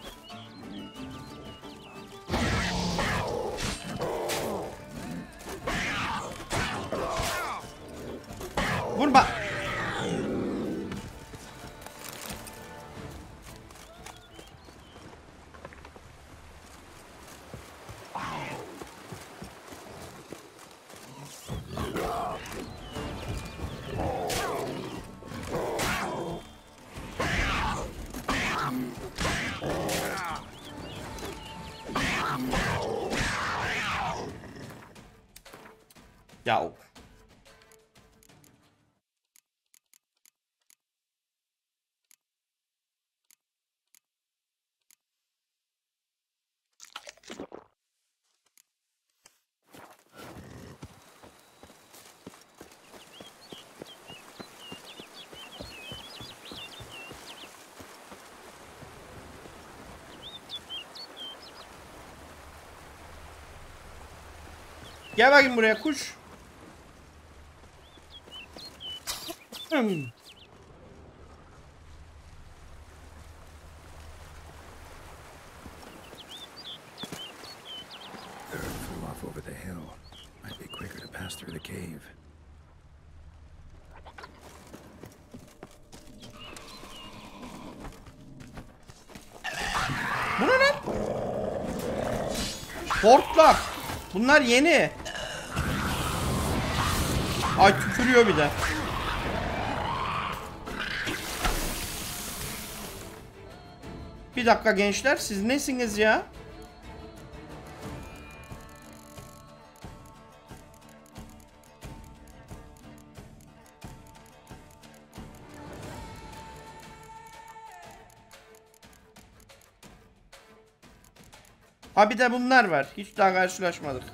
Vurma. Ya. Gel bakayım buraya kuş. Flew off over the hill. Might be quicker to pass through the cave. Bu ne lan? Hortlak. Bunlar yeni. Ay tükürüyor bir de. Bir dakika gençler, siz nesiniz ya? Ha bir de bunlar var. Hiç daha karşılaşmadık.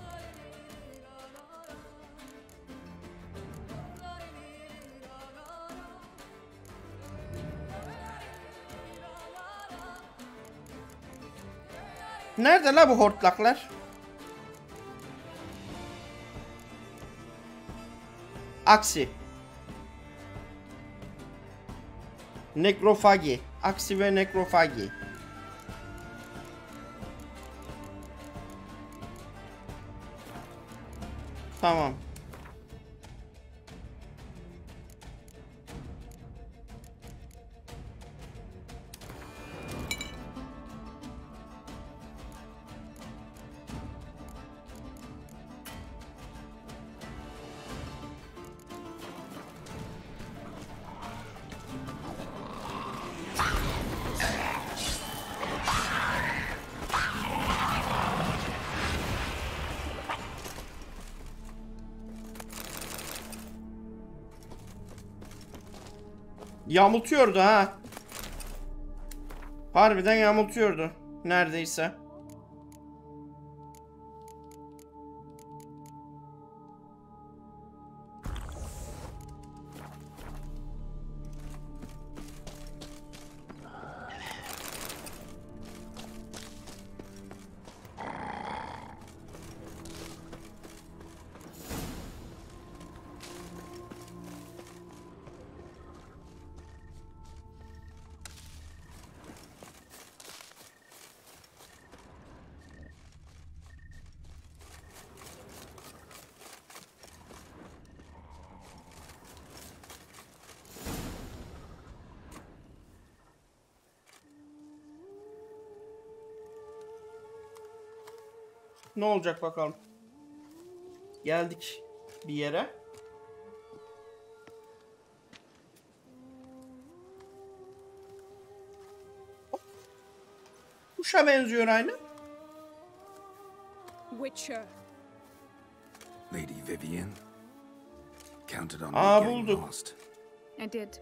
Nerede la bu hortlaklar? Aksi. Nekrofagi. Aksi ve nekrofagi. Tamam. Yamultuyordu ha. Harbiden yamultuyordu. Neredeyse. Ne olacak bakalım. Geldik bir yere. Kuşa benziyor aynı. Witcher. Lady Vivian. Counted on me getting lost. I did.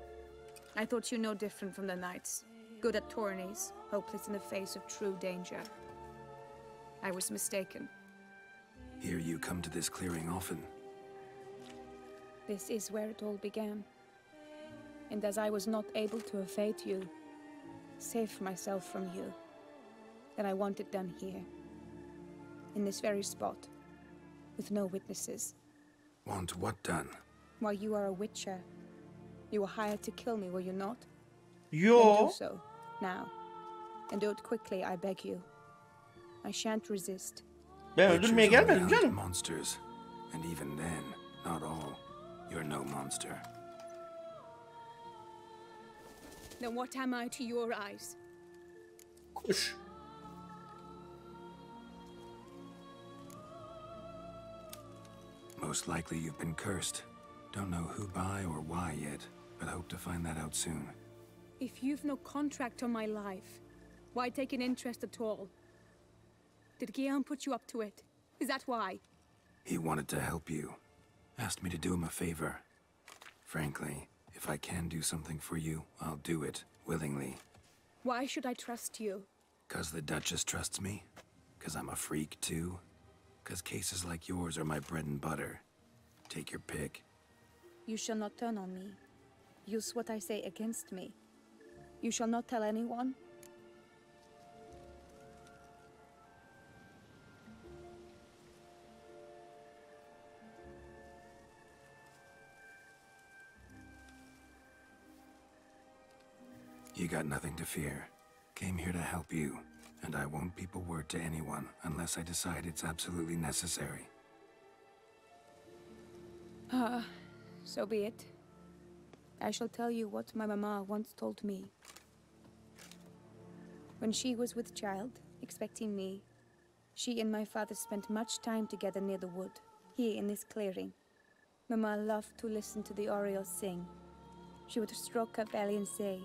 I thought you no different from the knights. Good at tourneys, hopeless in the face of true danger. I was mistaken. Here you come to this clearing often. This is where it all began. And as I was not able to evade you, save myself from you, then I want it done here. In this very spot. With no witnesses. Want what done? Why, you are a witcher. You were hired to kill me, were you not? Yo. Then do so, now. And do it quickly, I beg you. I shan't resist. Ben öldürmeye gelmedim canım. Monsters. And even then, not all. You're no monster. Then what am I to your eyes? Kuş. Most likely you've been cursed. Don't know who by or why yet, but hope to find that out soon. If you've no contract on my life, why take an interest at all? Did Guillaume put you up to it? Is that why? He wanted to help you. Asked me to do him a favor. Frankly, if I can do something for you, I'll do it, willingly. Why should I trust you? 'Cause the Duchess trusts me? 'Cause I'm a freak, too? 'Cause cases like yours are my bread and butter. Take your pick. You shall not turn on me. Use what I say against me. You shall not tell anyone. You got nothing to fear. Came here to help you, and I won't peep a word to anyone unless I decide it's absolutely necessary. So be it. I shall tell you what my mama once told me. When she was with child, expecting me, she and my father spent much time together near the wood, here in this clearing. Mama loved to listen to the orioles sing. She would stroke her belly and say,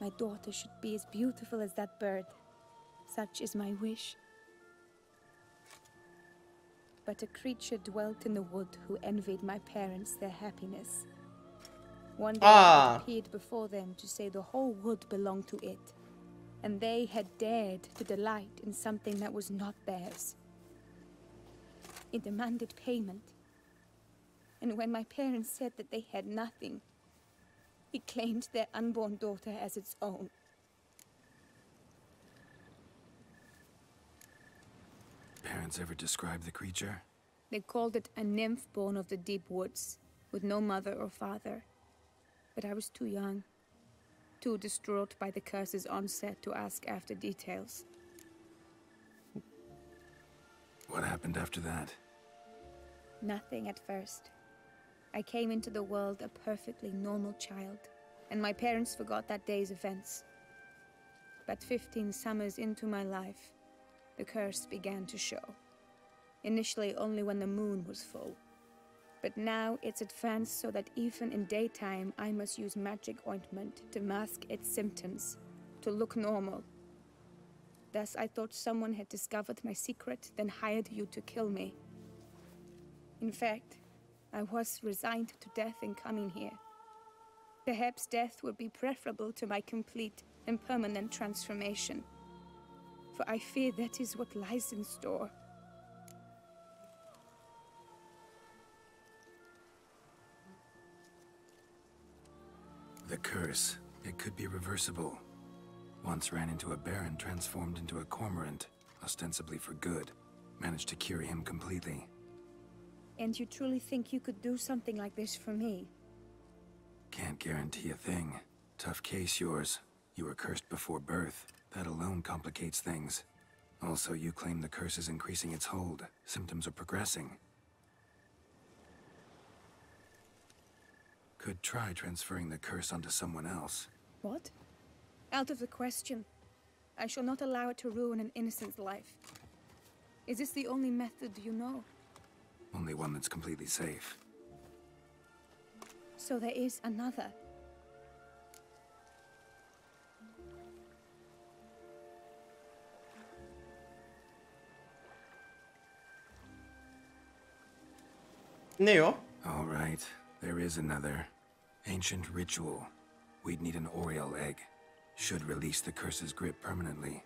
"My daughter should be as beautiful as that bird. Such is my wish." But a creature dwelt in the wood who envied my parents their happiness. One day it appeared before them to say the whole wood belonged to it, and they had dared to delight in something that was not theirs. It demanded payment, and when my parents said that they had nothing, it claimed their unborn daughter as its own. Parents ever describe the creature? They called it a nymph born of the deep woods, with no mother or father. But I was too young, too distraught by the curse's onset to ask after details. What happened after that? Nothing at first. I came into the world a perfectly normal child, and my parents forgot that day's events. But 15 summers into my life, the curse began to show. Initially only when the moon was full. But now it's advanced so that even in daytime I must use magic ointment to mask its symptoms, to look normal. Thus I thought someone had discovered my secret, then hired you to kill me. In fact, I was resigned to death in coming here. Perhaps death would be preferable to my complete and permanent transformation. For I fear that is what lies in store. The curse. It could be reversible. Once ran into a baron transformed into a cormorant, ostensibly for good. Managed to cure him completely. And you truly think you could do something like this for me? Can't guarantee a thing. Tough case, yours. You were cursed before birth. That alone complicates things. Also, you claim the curse is increasing its hold. Symptoms are progressing. Could try transferring the curse onto someone else. What? Out of the question. I shall not allow it to ruin an innocent's life. Is this the only method you know? Only one that's completely safe. So there is another. Neo? All right, there is another. Ancient ritual. We'd need an Oriole egg. Should release the curse's grip permanently.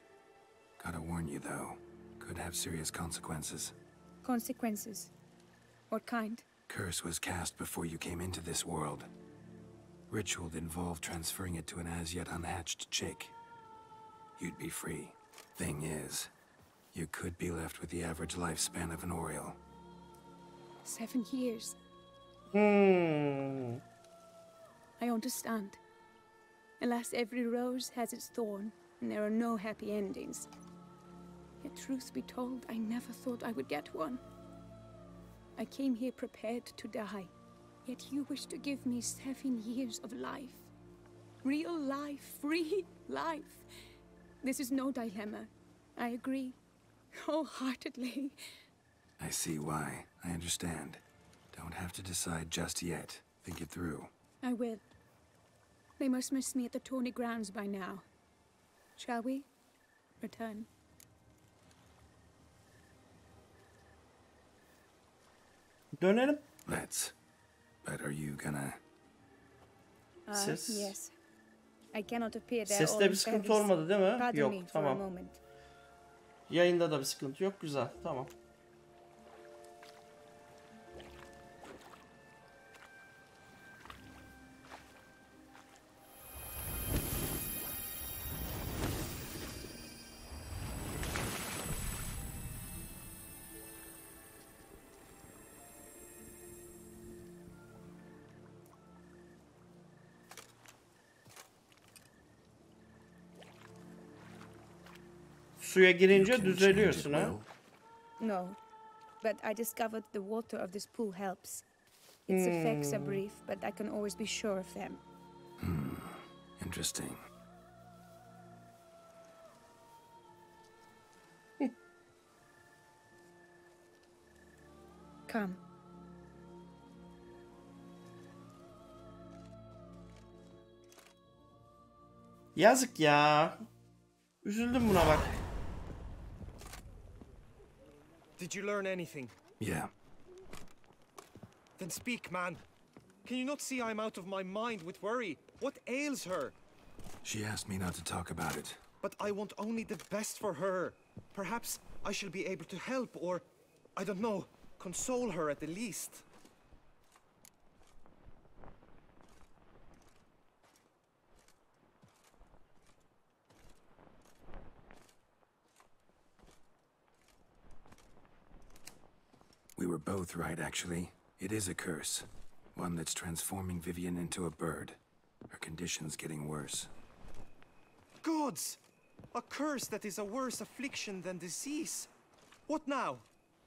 Gotta warn you though, could have serious consequences. Consequences? What kind? Curse was cast before you came into this world. Ritual involved transferring it to an as-yet unhatched chick. You'd be free. Thing is, you could be left with the average lifespan of an Oriole. 7 years. I understand. Alas, every rose has its thorn, and there are no happy endings. Yet truth be told, I never thought I would get one. I came here prepared to die, yet you wish to give me 7 years of life. Real life, free life. This is no dilemma. I agree, wholeheartedly. I see why. I understand. Don't have to decide just yet. Think it through. I will. They must miss me at the tourney grounds by now. Shall we? Return. Dönelim. Let's. But are you gonna... Ses. Yes. I cannot appear there. Seste bir sıkıntı olmadı değil mi? Pardon Yok, me for a tamam. moment. Yayında da bir sıkıntı yok. Güzel, tamam. Suya girince düzeliyorsun ha. No, but I discovered the water of this pool helps. Its effects are brief, but I can always be sure of them. Interesting. Come. Yazık ya. Üzüldüm buna bak. Did you learn anything? Yeah. Then speak, man. Can you not see I'm out of my mind with worry? What ails her? She asked me not to talk about it. But I want only the best for her. Perhaps I shall be able to help or, I don't know, console her at the least. We were both right, actually. It is a curse. One that's transforming Vivian into a bird. Her condition's getting worse. Gods! A curse that is a worse affliction than disease. What now?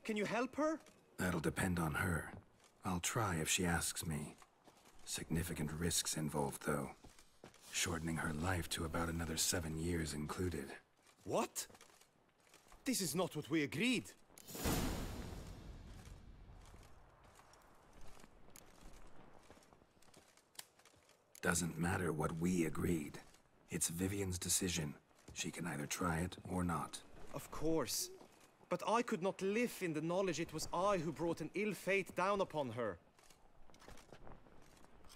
Can you help her? That'll depend on her. I'll try if she asks me. Significant risks involved, though. Shortening her life to about another 7 years included. What? This is not what we agreed. Doesn't matter what we agreed. It's Vivian's decision. She can either try it or not. Of course. But I could not live in the knowledge it was I who brought an ill fate down upon her.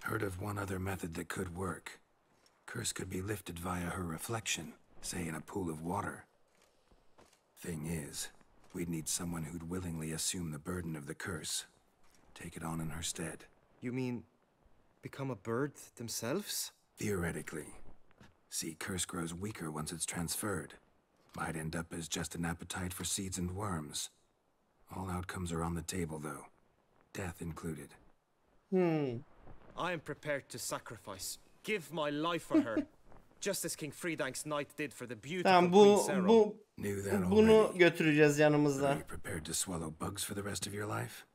Heard of one other method that could work. Curse could be lifted via her reflection, say in a pool of water. Thing is, we'd need someone who'd willingly assume the burden of the curse. Take it on in her stead. You mean become a bird themselves? Theoretically. See, curse grows weaker once it's transferred. Might end up as just an appetite for seeds and worms. All outcomes are on the table, though. Death included. I am prepared to sacrifice. Give my life for her. Just as King Fridank's knight did for the beautiful Queen Sarah. Bunu götüreceğiz yanımızda. Are you prepared to swallow bugs for the rest of your life?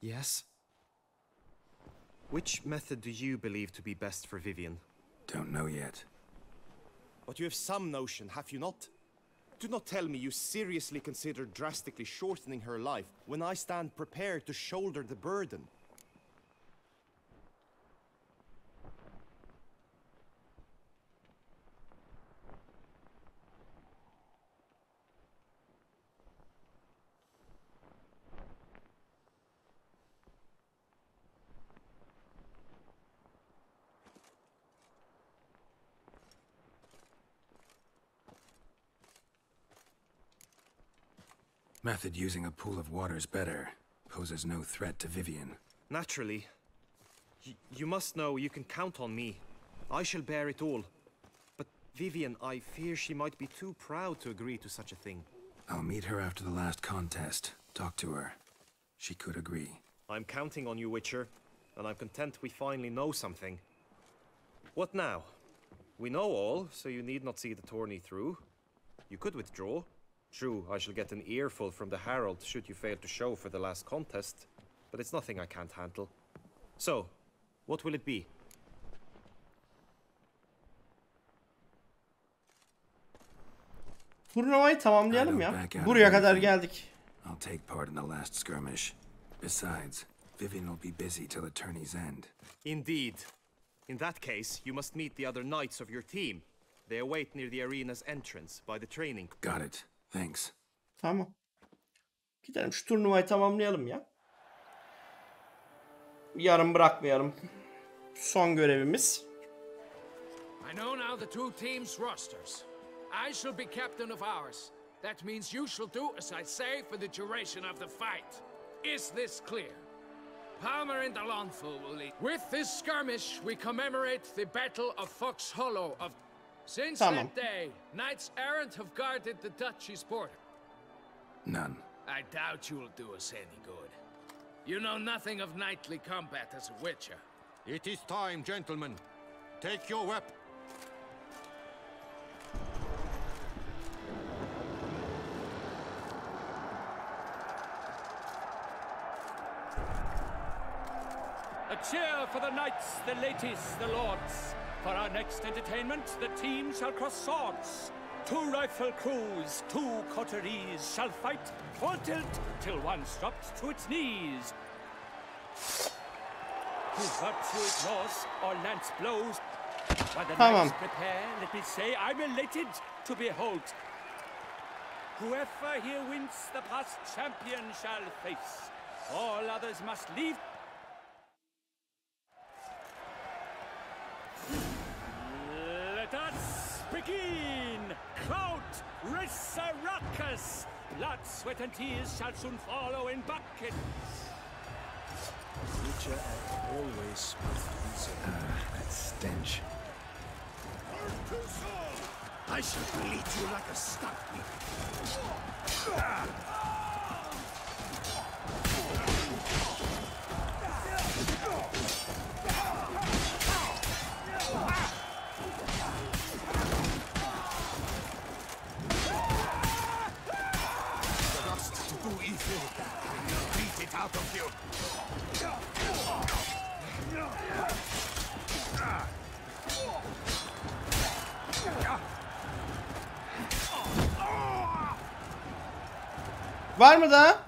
Yes. Which method do you believe to be best for Vivian? Don't know yet. But you have some notion, have you not? Do not tell me you seriously consider drastically shortening her life when I stand prepared to shoulder the burden. Method using a pool of water's better. Poses no threat to Vivian. Naturally. You must know you can count on me. I shall bear it all. But Vivian, I fear she might be too proud to agree to such a thing. I'll meet her after the last contest. Talk to her. She could agree. I'm counting on you, Witcher. And I'm content we finally know something. What now? We know all, so you need not see the tourney through. You could withdraw. True, I shall get an earful from the Herald should you fail to show for the last contest, but it's nothing I can't handle. So, what will it be? Turnuvayı tamamlayalım ya. Buraya kadar geldik. I'll take part in the last skirmish. Besides, Vivian will be busy till the tourney's end. Indeed. In that case, you must meet the other knights of your team. They await near the arena's entrance by the training. Got it. Thanks. Tamam. Gidelim şu turnuvayı tamamlayalım ya. Yarım bırakmayalım. Son görevimiz. I know now the two teams' rosters. I shall be captain of ours. That means you shall do as I say for the duration of the fight. Is this clear? Palmer and Alonso will lead. With this skirmish, we commemorate the Battle of Fox Hollow of... Since that day, knights errant have guarded the duchy's border. None. I doubt you'll do us any good. You know nothing of knightly combat as a witcher. It is time, gentlemen. Take your weapon. A cheer for the knights, the ladies, the lords. For our next entertainment, the team shall cross swords. 2 rifle crews, 2 coteries shall fight full tilt till one's dropped to its knees. Who virtue ignores or lance blows. While the knights prepare, let me say, I'm elated to behold. Whoever here wins the past champion shall face. All others must leave. Let us begin! Crowd, race a ruckus! Blood, sweat, and tears shall soon follow in buckets. Witcher always with that stench. I shall bleed you like a stuck Beat it out of you. Var mı daha?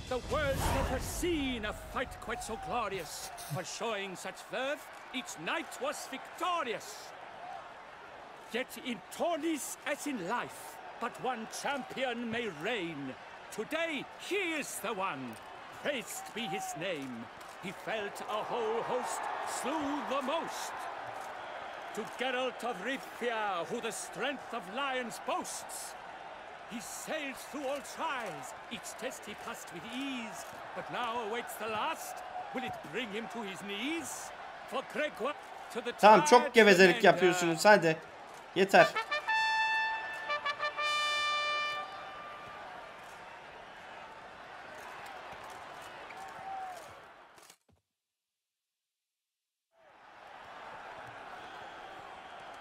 The world's never seen a fight quite so glorious. For showing such verve, each knight was victorious. Yet in tourneys as in life, but one champion may reign. today he is the one. Praised be his name. He felt a whole host, slew the most. To Geralt of Rivia, who the strength of lions boasts. He sailed through all trials, each test he passed with ease. But now awaits the last. Will it bring him to his knees? For Gregor to the Tamam, çok gevezelik yapıyorsunuz, hadi. Yeter.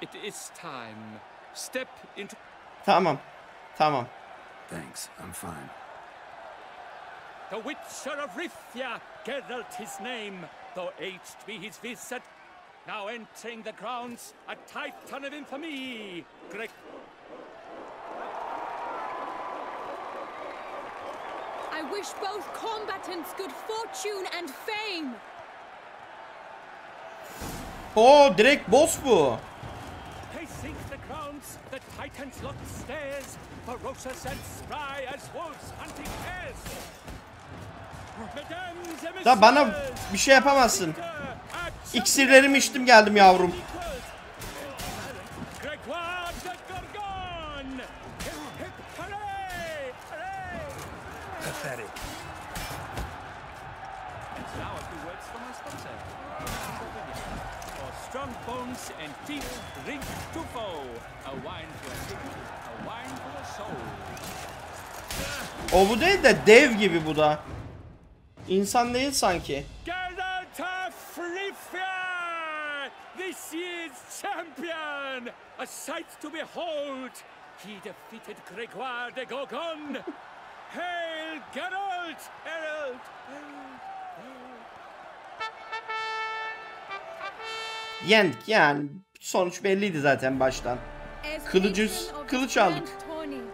It is time. Step into... Tamam. Tamam. Thanks, I'm fine. The Witcher of Rivia, Geralt his name, though aged be his visit. Now entering the grounds, a titan of infamy. I wish both combatants good fortune and fame. Oo, direkt boss bu. Pacing the grounds, the titans locked stairs, ferocious and spry as wolves hunting hares. Da bana bir şey yapamazsın. İksirlerimi içtim geldim yavrum. Pathetic. Strong bones and teeth ring to foe. A wine for a sick, a wine for a soul. O bu değil de dev gibi bu da. İnsan değil sanki. Geralt of Rivia, this year's champion, a sight to behold. He defeated Grégoire de Gorgon. Hail Geralt! Geralt! Yendik yani. Sonuç belliydi zaten baştan. Kılıç aldık.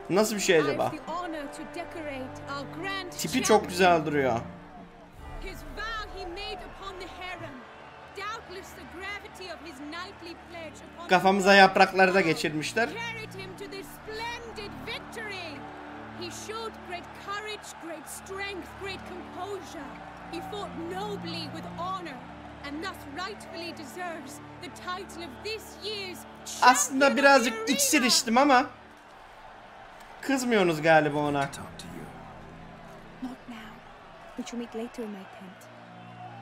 Nasıl bir şey acaba? Tipi çok güzel duruyor. Kafamıza yaprakları da geçirmişler. He showed great courage, great strength, great composure. He fought nobly with honor and thus rightfully deserves the title of this year's champion. Aslında birazcık iksir içtim ama kızmıyorsunuz galiba ona. Not now. We shall meet later in my tent.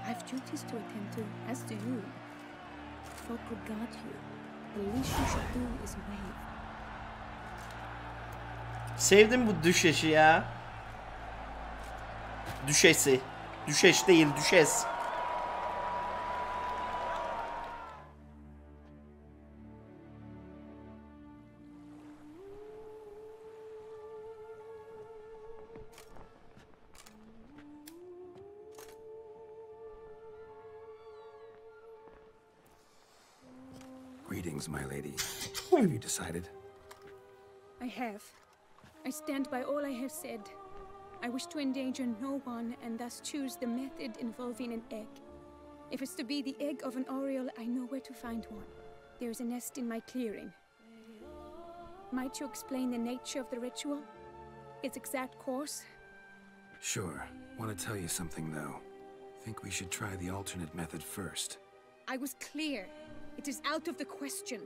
I have duties to attend to, as do you. Folk regard you. The least you should do is wave. Sevdim bu düşeşi ya. Düşesi. Düşeş değil, düşes. Greetings, my lady. Have you decided? I have. I stand by all I have said. I wish to endanger no one and thus choose the method involving an egg. If it's to be the egg of an oriole, I know where to find one. There is a nest in my clearing. Might you explain the nature of the ritual? Its exact course? Sure. Want to tell you something, though. Think we should try the alternate method first. I was clear. It is out of the question.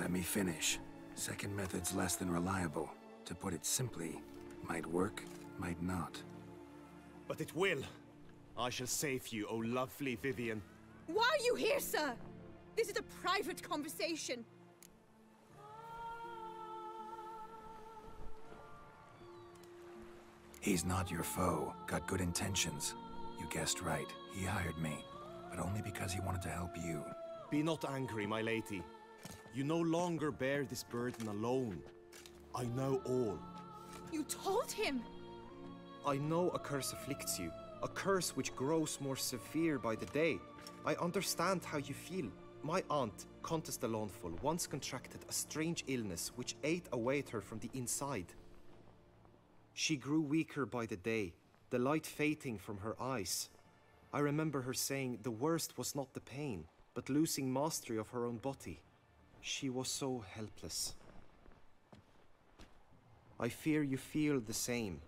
Let me finish. Second method's less than reliable. To put it simply, might work, might not. But it will. I shall save you, O lovely Vivian. Why are you here, sir? This is a private conversation. He's not your foe. Got good intentions. You guessed right. He hired me. But only because he wanted to help you. Be not angry, my lady. You no longer bear this burden alone. I know all. You told him? I know a curse afflicts you. A curse which grows more severe by the day. I understand how you feel. My aunt, Countess de Lawnful, once contracted a strange illness which ate away at her from the inside. She grew weaker by the day, the light fading from her eyes. I remember her saying the worst was not the pain, but losing mastery of her own body. She was so helpless. I fear you feel the same.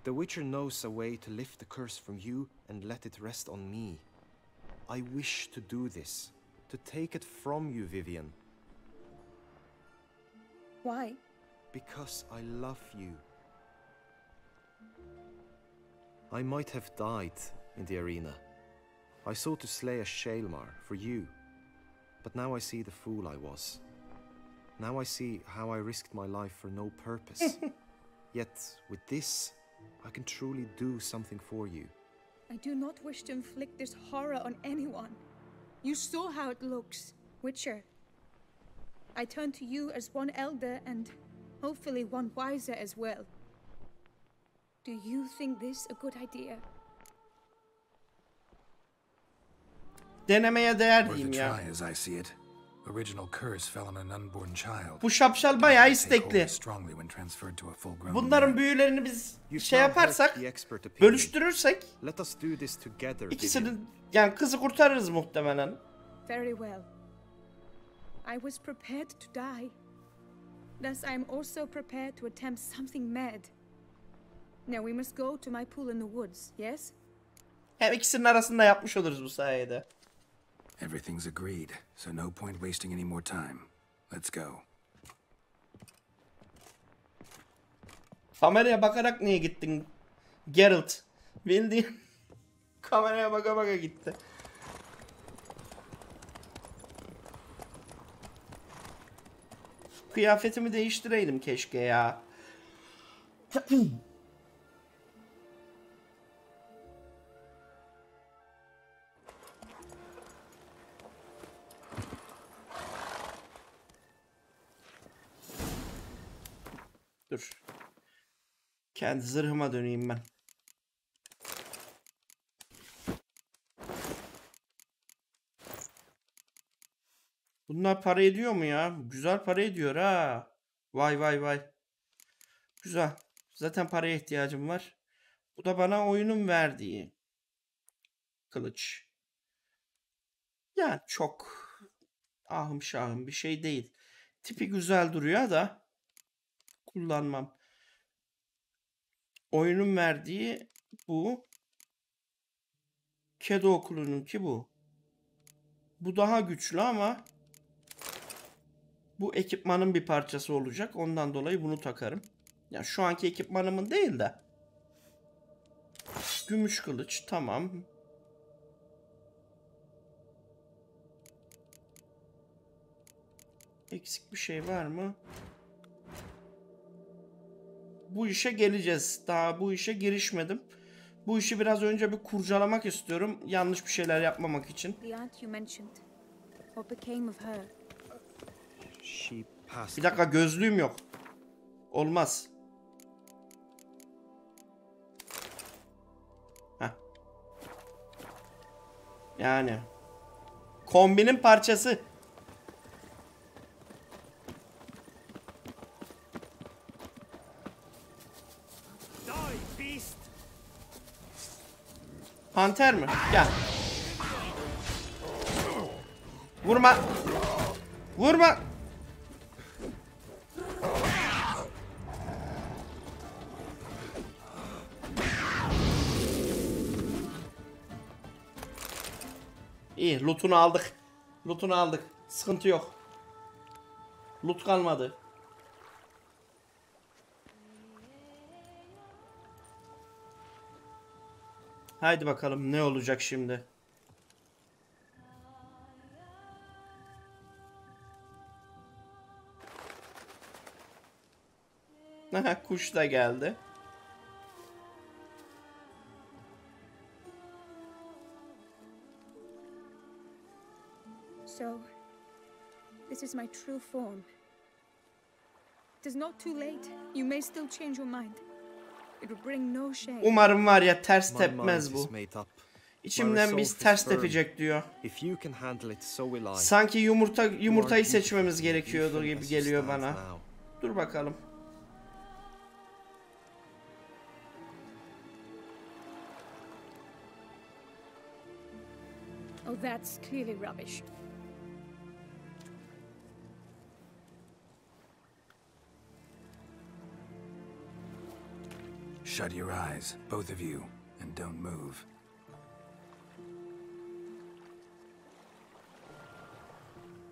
The Witcher knows a way to lift the curse from you and let it rest on me. I wish to do this, to take it from you, Vivian. Why? Because I love you. I might have died in the arena. I sought to slay a Shaelmar for you, but now I see the fool I was. Now I see how I risked my life for no purpose. Yet, with this, I can truly do something for you. I do not wish to inflict this horror on anyone. You saw how it looks, Witcher. I turn to you as one elder and hopefully one wiser as well. Do you think this a good idea? Denemeye değer diyeyim ya. As I see it. Original curse fell on an unborn child. Bu şapşal bayağı istekli. Bunların büyülerini biz şey yaparsak, bölüştürürsek ikisinin yani kızı kurtarırız muhtemelen. Very well. I was prepared to die. Thus I am also prepared to attempt something mad. Now we must go to my pool in the woods, yes? Hem ikisinin arasında yapmış oluruz bu sayede. Everything's agreed, so no point wasting any more time. Let's go. Kameraya bakarak niye gittin? Geralt. Bildiğin kameraya baka baka gitti. Kıyafetimi değiştireydim keşke ya. Dur. Kendi zırhıma döneyim ben. Bunlar para ediyor mu ya? Güzel para ediyor ha. Vay vay vay. Güzel. Zaten paraya ihtiyacım var. Bu da bana oyunun verdiği kılıç. Yani çok ahım şahım bir şey değil. Tipi güzel duruyor da kullanmam. Oyunun verdiği bu. Kedi okulununki bu. Bu daha güçlü ama bu ekipmanın bir parçası olacak. Ondan dolayı bunu takarım. Yani şu anki ekipmanımın değil de. Gümüş kılıç tamam. Eksik bir şey var mı? Bu işe geleceğiz. Daha bu işe girişmedim. Bu işi biraz önce bir kurcalamak istiyorum. Yanlış bir şeyler yapmamak için. Bir dakika, gözlüğüm yok. Olmaz. Heh. Yani. Kombinin parçası. Panter mi? Gel. Vurma. Vurma. İyi, loot'unu aldık. Loot'unu aldık. Sıkıntı yok. Loot kalmadı. Haydi bakalım ne olacak şimdi. Aha, kuş da geldi. So, this is my true form. It is not too late. You may still change your mind. It will bring no shame. Umarım var ya ters tepmez bu. İçimden biz ters tepecek diyor. Sanki yumurtayı seçmemiz gerekiyordu gibi geliyor bana. Dur bakalım. Oh, that's clearly rubbish. Shut your eyes, both of you, and don't move.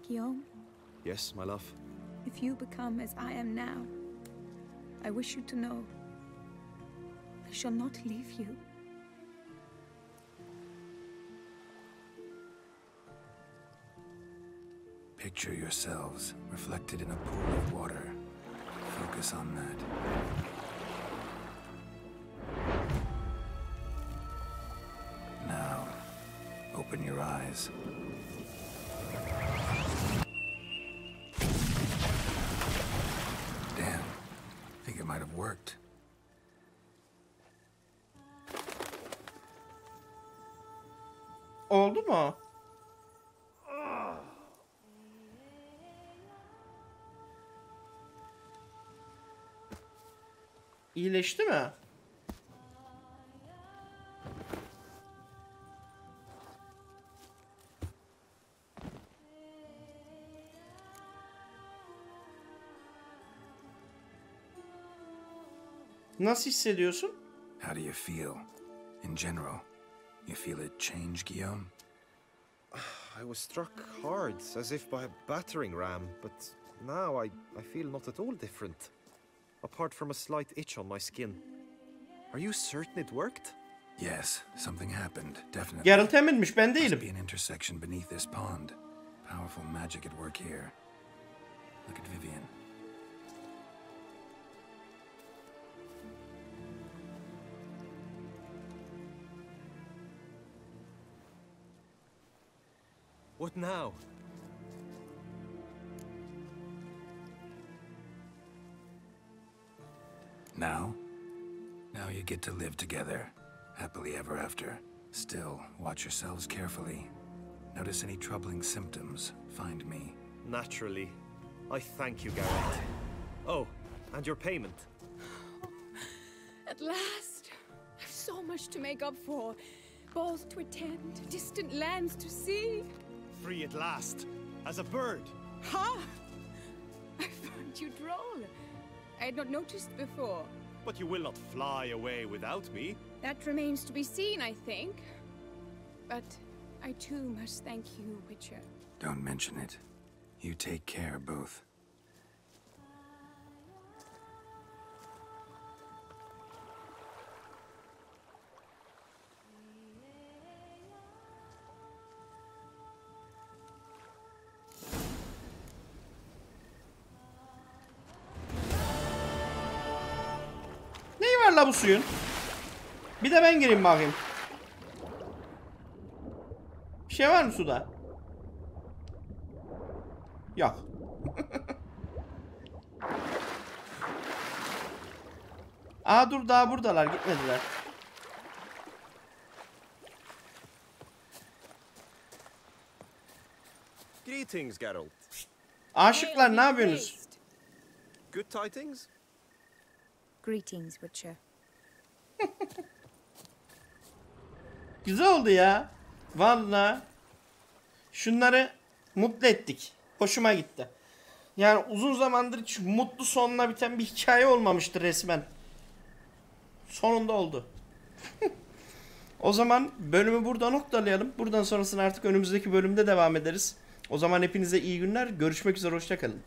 Guillaume? Yes, my love? If you become as I am now, I wish you to know I shall not leave you. Picture yourselves reflected in a pool of water. Focus on that. Now, open your eyes. Damn. I think it might have worked. Oldu mu? İyileşti mi? Nasıl hissediyorsun? How do you feel? In general, you feel it change, Guillaume? I was struck hard, as if by a battering ram, but now I feel not at all different. Apart from a slight itch on my skin. Are you certain it worked? Yes, something happened, definitely. Geralt eminmiş, ben değilim. Must be an intersection beneath this pond. Powerful magic at work here. Look at Vivian. What now? Now you get to live together, happily ever after. Still, watch yourselves carefully. Notice any troubling symptoms, find me. Naturally. I thank you, Geralt. Oh, and your payment. At last! I've so much to make up for. Balls to attend, distant lands to see. Free at last, as a bird. Ha! I found you droll. I had not noticed before. But you will not fly away without me. That remains to be seen, I think. But I too must thank you, Witcher. Don't mention it. You take care, both. Neyi var la bu suyun? Bir de ben gireyim bakayım. Bir şey var mı suda? Yok. Aa dur, daha buradalar, gitmediler. Greetings, Geralt. Aşıklar, ne yapıyorsunuz? Good tidings? Greetings, Witcher. Güzel oldu ya. Vallahi. Şunları mutlu ettik. Hoşuma gitti. Yani uzun zamandır hiç mutlu sonuna biten bir hikaye olmamıştı resmen. Sonunda oldu. O zaman bölümü burada noktalayalım. Buradan sonrasını artık önümüzdeki bölümde devam ederiz. O zaman hepinize iyi günler. Görüşmek üzere. Hoşça kalın.